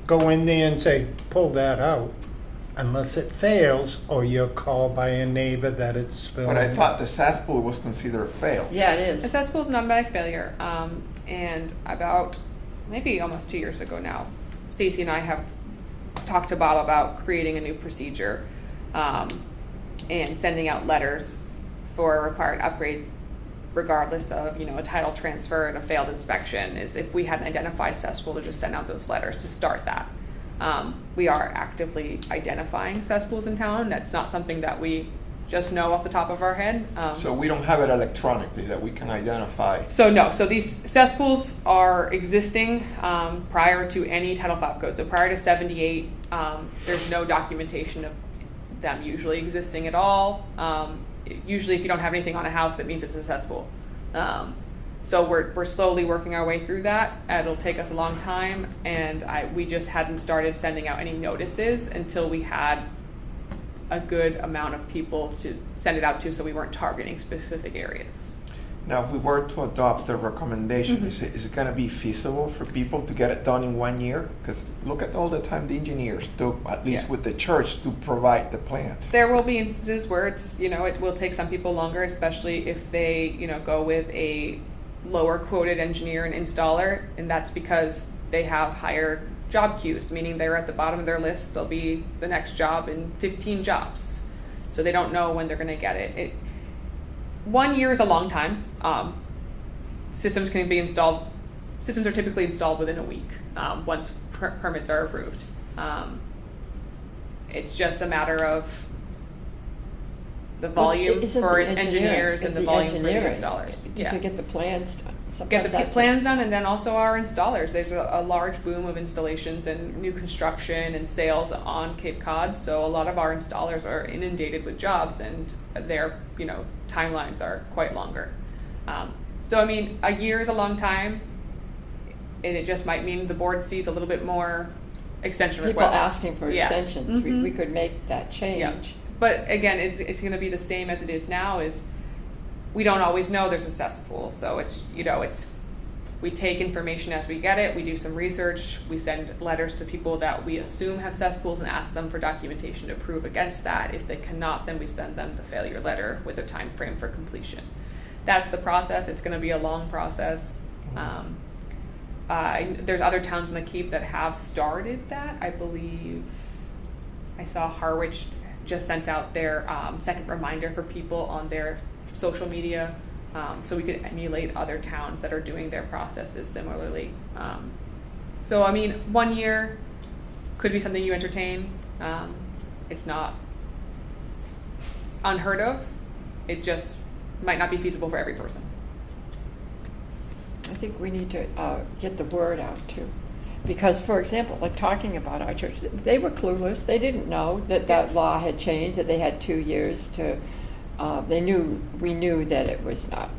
go in there and say, pull that out, unless it fails, or you're called by a neighbor that it's spilling. But I thought the cesspool was considered a fail. Yeah, it A is. cesspool is an automatic failure, and about maybe almost 2 years ago now, Stacy and I have talked to Bob about creating a new procedure and sending out letters for a required upgrade, regardless of a title transfer and a failed inspection. Is if we had an identified cesspool, to just send out those letters to start that. We are actively identifying cesspools in town. That's not something that we just know off the top of our head. So we don't have it electronically that we can identify. So no, so these cesspools are existing prior to any Title V code. So prior to 78, there's no documentation of them usually existing at all. Usually if you don't have anything on a house, that means it's a cesspool. So we're slowly working our way through that. It'll take us a long time, and we just hadn't started sending out any notices until we had a good amount of people to send it out to, so we weren't targeting specific areas. Now, if we were to adopt the recommendation, is it going to be feasible for people to get it done in 1 year? Because look at all the time the engineers took, at least Yeah. with the church, to provide the plans. There will be instances where it's, it will take some people longer, especially if they, go with a lower quoted engineer and installer, and that's because they have higher job queues, meaning they're at the bottom of their list. They'll be the next job in 15 jobs. So they don't know when they're going to get it. 1 year is a long time. Systems can be installed. Systems are typically installed within a week once permits are approved. It's just a matter of the volume Isn't for the engineering- engineers and it's the volume for the engineering. installers. You Yeah. can get the plans done. Get Sometimes the that plans takes- done, and then also our installers. There's a large boom of installations and new construction and sales on Cape Cod, so a lot of our installers are inundated with jobs, and their timelines are quite longer. So I mean, a year is a long time, and it just might mean the board sees a little bit more extension People requests. asking for Yeah. extensions, Mhm. we could make that Yeah. change. But again, it's going to be the same as it is now. Is we don't always know there's a cesspool, so it's we take information as we get it. We do some research. We send letters to people that we assume have cesspools and ask them for documentation to prove against that. If they cannot, then we send them the failure letter with a time frame for completion. That's the process. It's going to be a long process. There's other towns in the Cape that have started that. I believe I saw Harwich just sent out their second reminder for people on their social media, so we could emulate other towns that are doing their processes similarly. So I mean, 1 year could be something you entertain. It's not unheard of. It just might not be feasible for every person. I think we need to get the word out too. Because, for example, like talking about our church, they were clueless. They didn't know that that law had changed, that they had 2 years to, we knew that it was not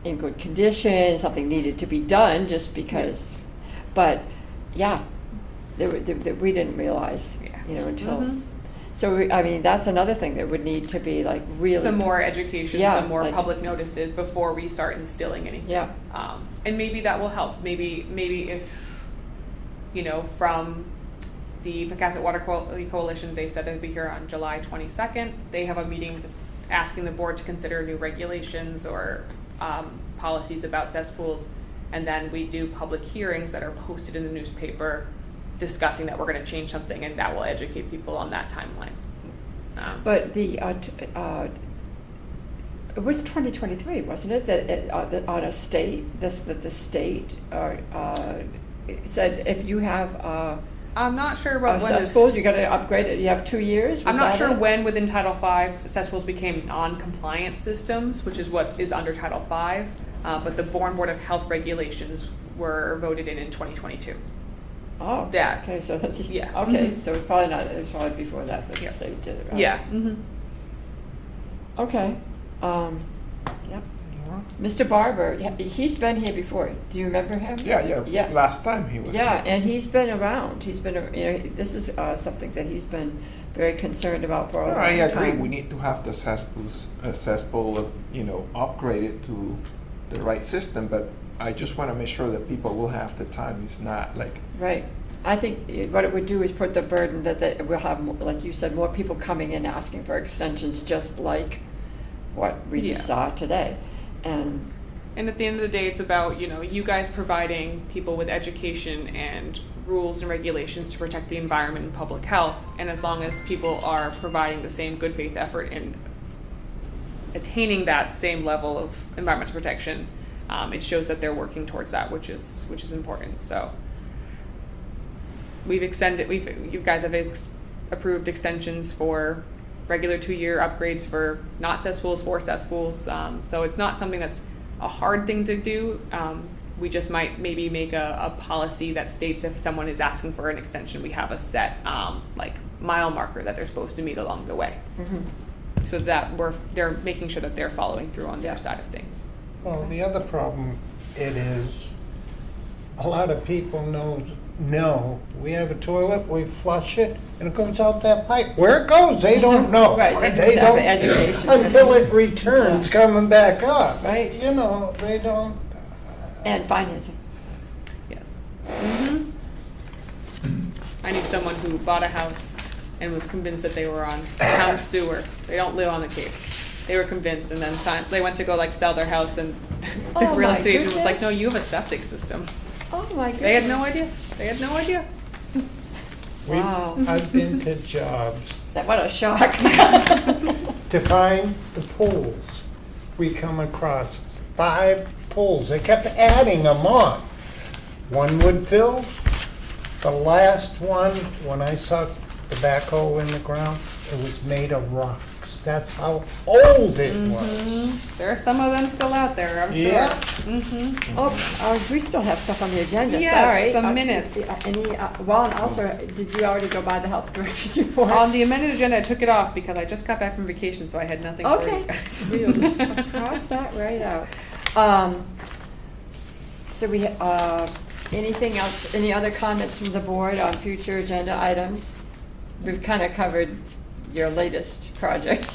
in good condition, something needed to be done just because, but yeah, we didn't realize, Yeah. until, Mhm. so I mean, that's another thing that would need to be like really. Some more education, Yeah, some more like- public notices before we start instilling anything. Yeah. And maybe that will help. Maybe if, from the Pocasset Water Quality Coalition, they said they'd be here on July 22nd. They have a meeting just asking the board to consider new regulations or policies about cesspools. And then we do public hearings that are posted in the newspaper discussing that we're going to change something, and that will educate people on that timeline. But it was 2023, wasn't it? That on a state, that the state said if you have I'm not sure a what when cesspool, this- you got to upgrade it. You have 2 years. I'm Was not that sure it? when within Title V cesspools became non-compliant systems, which is what is under Title V, but the Bourne Board of Health regulations were voted in 2022. Oh, that. okay, so that's, Yeah. okay, Mhm. so it's probably not, it's probably before that, but the Yeah. state did it, right? Yeah. Mhm. Okay, yep. Mr. Barber, he's been here before, do you remember him? Yeah. Yeah. Last time he was Yeah, here. and he's been around, this is something that he's been very concerned about for a long No, time. I agree, we need to have the cesspool, upgraded to the right system, but I just want to make sure that people will have the time. It's not like, Right. I think what it would do is put the burden that we'll have, like you said, more people coming in asking for extensions, just like what we just Yeah. saw today. And And at the end of the day, it's about, you guys providing people with education and rules and regulations to protect the environment and public health. And as long as people are providing the same good faith effort in attaining that same level of environmental protection, it shows that they're working towards that, which is important. So you guys have approved extensions for regular 2-year upgrades for not cesspools, for cesspools. So it's not something that's a hard thing to do. We just might maybe make a policy that states if someone is asking for an extension, we have a set mile marker that they're supposed to meet along the way. So that they're making sure that they're following through on their side of things. Well, the other problem it is, a lot of people know we have a toilet, we flush it, and it goes out that pipe. Where it goes, they don't know. Right, they They just have don't education. until it returns coming back up. Right. They don't. and financing. Yes. I need someone who bought a house and was convinced that they were on town sewer. They don't live on the Cape. They were convinced, and then they went to go sell their house, and the Oh, real my estate agent was like, goodness. "No, you have a septic system." Oh my goodness. They had no idea. They had no idea. Wow. I've been to jobs What a shock. to find the pools. We come across 5 pools. They kept adding them on. One would fill. The last one, when I saw the backhoe in the ground, it was made of rocks. That's how old it was. There are some of them still out there, I'm Yeah. sure. Mm-hmm. Oh, we still have stuff on the agenda, Yes, sorry. some minutes. Well, and also, did you already go by the health director's report? On the amended agenda, I took it off because I just got back from vacation, so I had nothing for you Okay, guys. we'll just cross that right out. So anything else, any other comments from the board on future agenda items? We've kind of covered your latest project.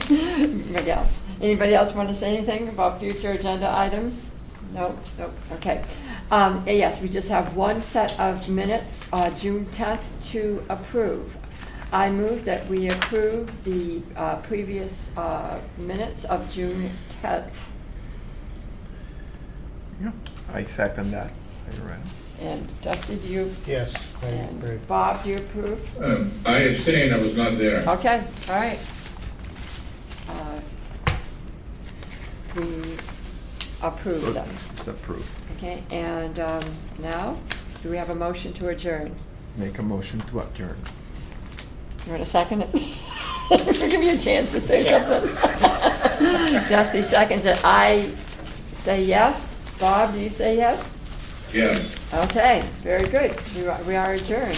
Miguel, anybody else want to say anything about future agenda items? Nope, okay. Yes, we just have one set of minutes, June 10th, to approve. I move that we approve the previous minutes of June 10th. yeah, I second that. I read it. And Dusty, do you? Yes, I agree. And Bob, do you approve? I abstain, I was not there. Okay, all right. We approve them. It's approved. Okay, and now, do we have a motion to adjourn? Make a motion to adjourn. You want to second it? We'll give you a chance to say something. Dusty seconds it. I say yes. Bob, do you say yes? Yes. Okay, very good. We are adjourned.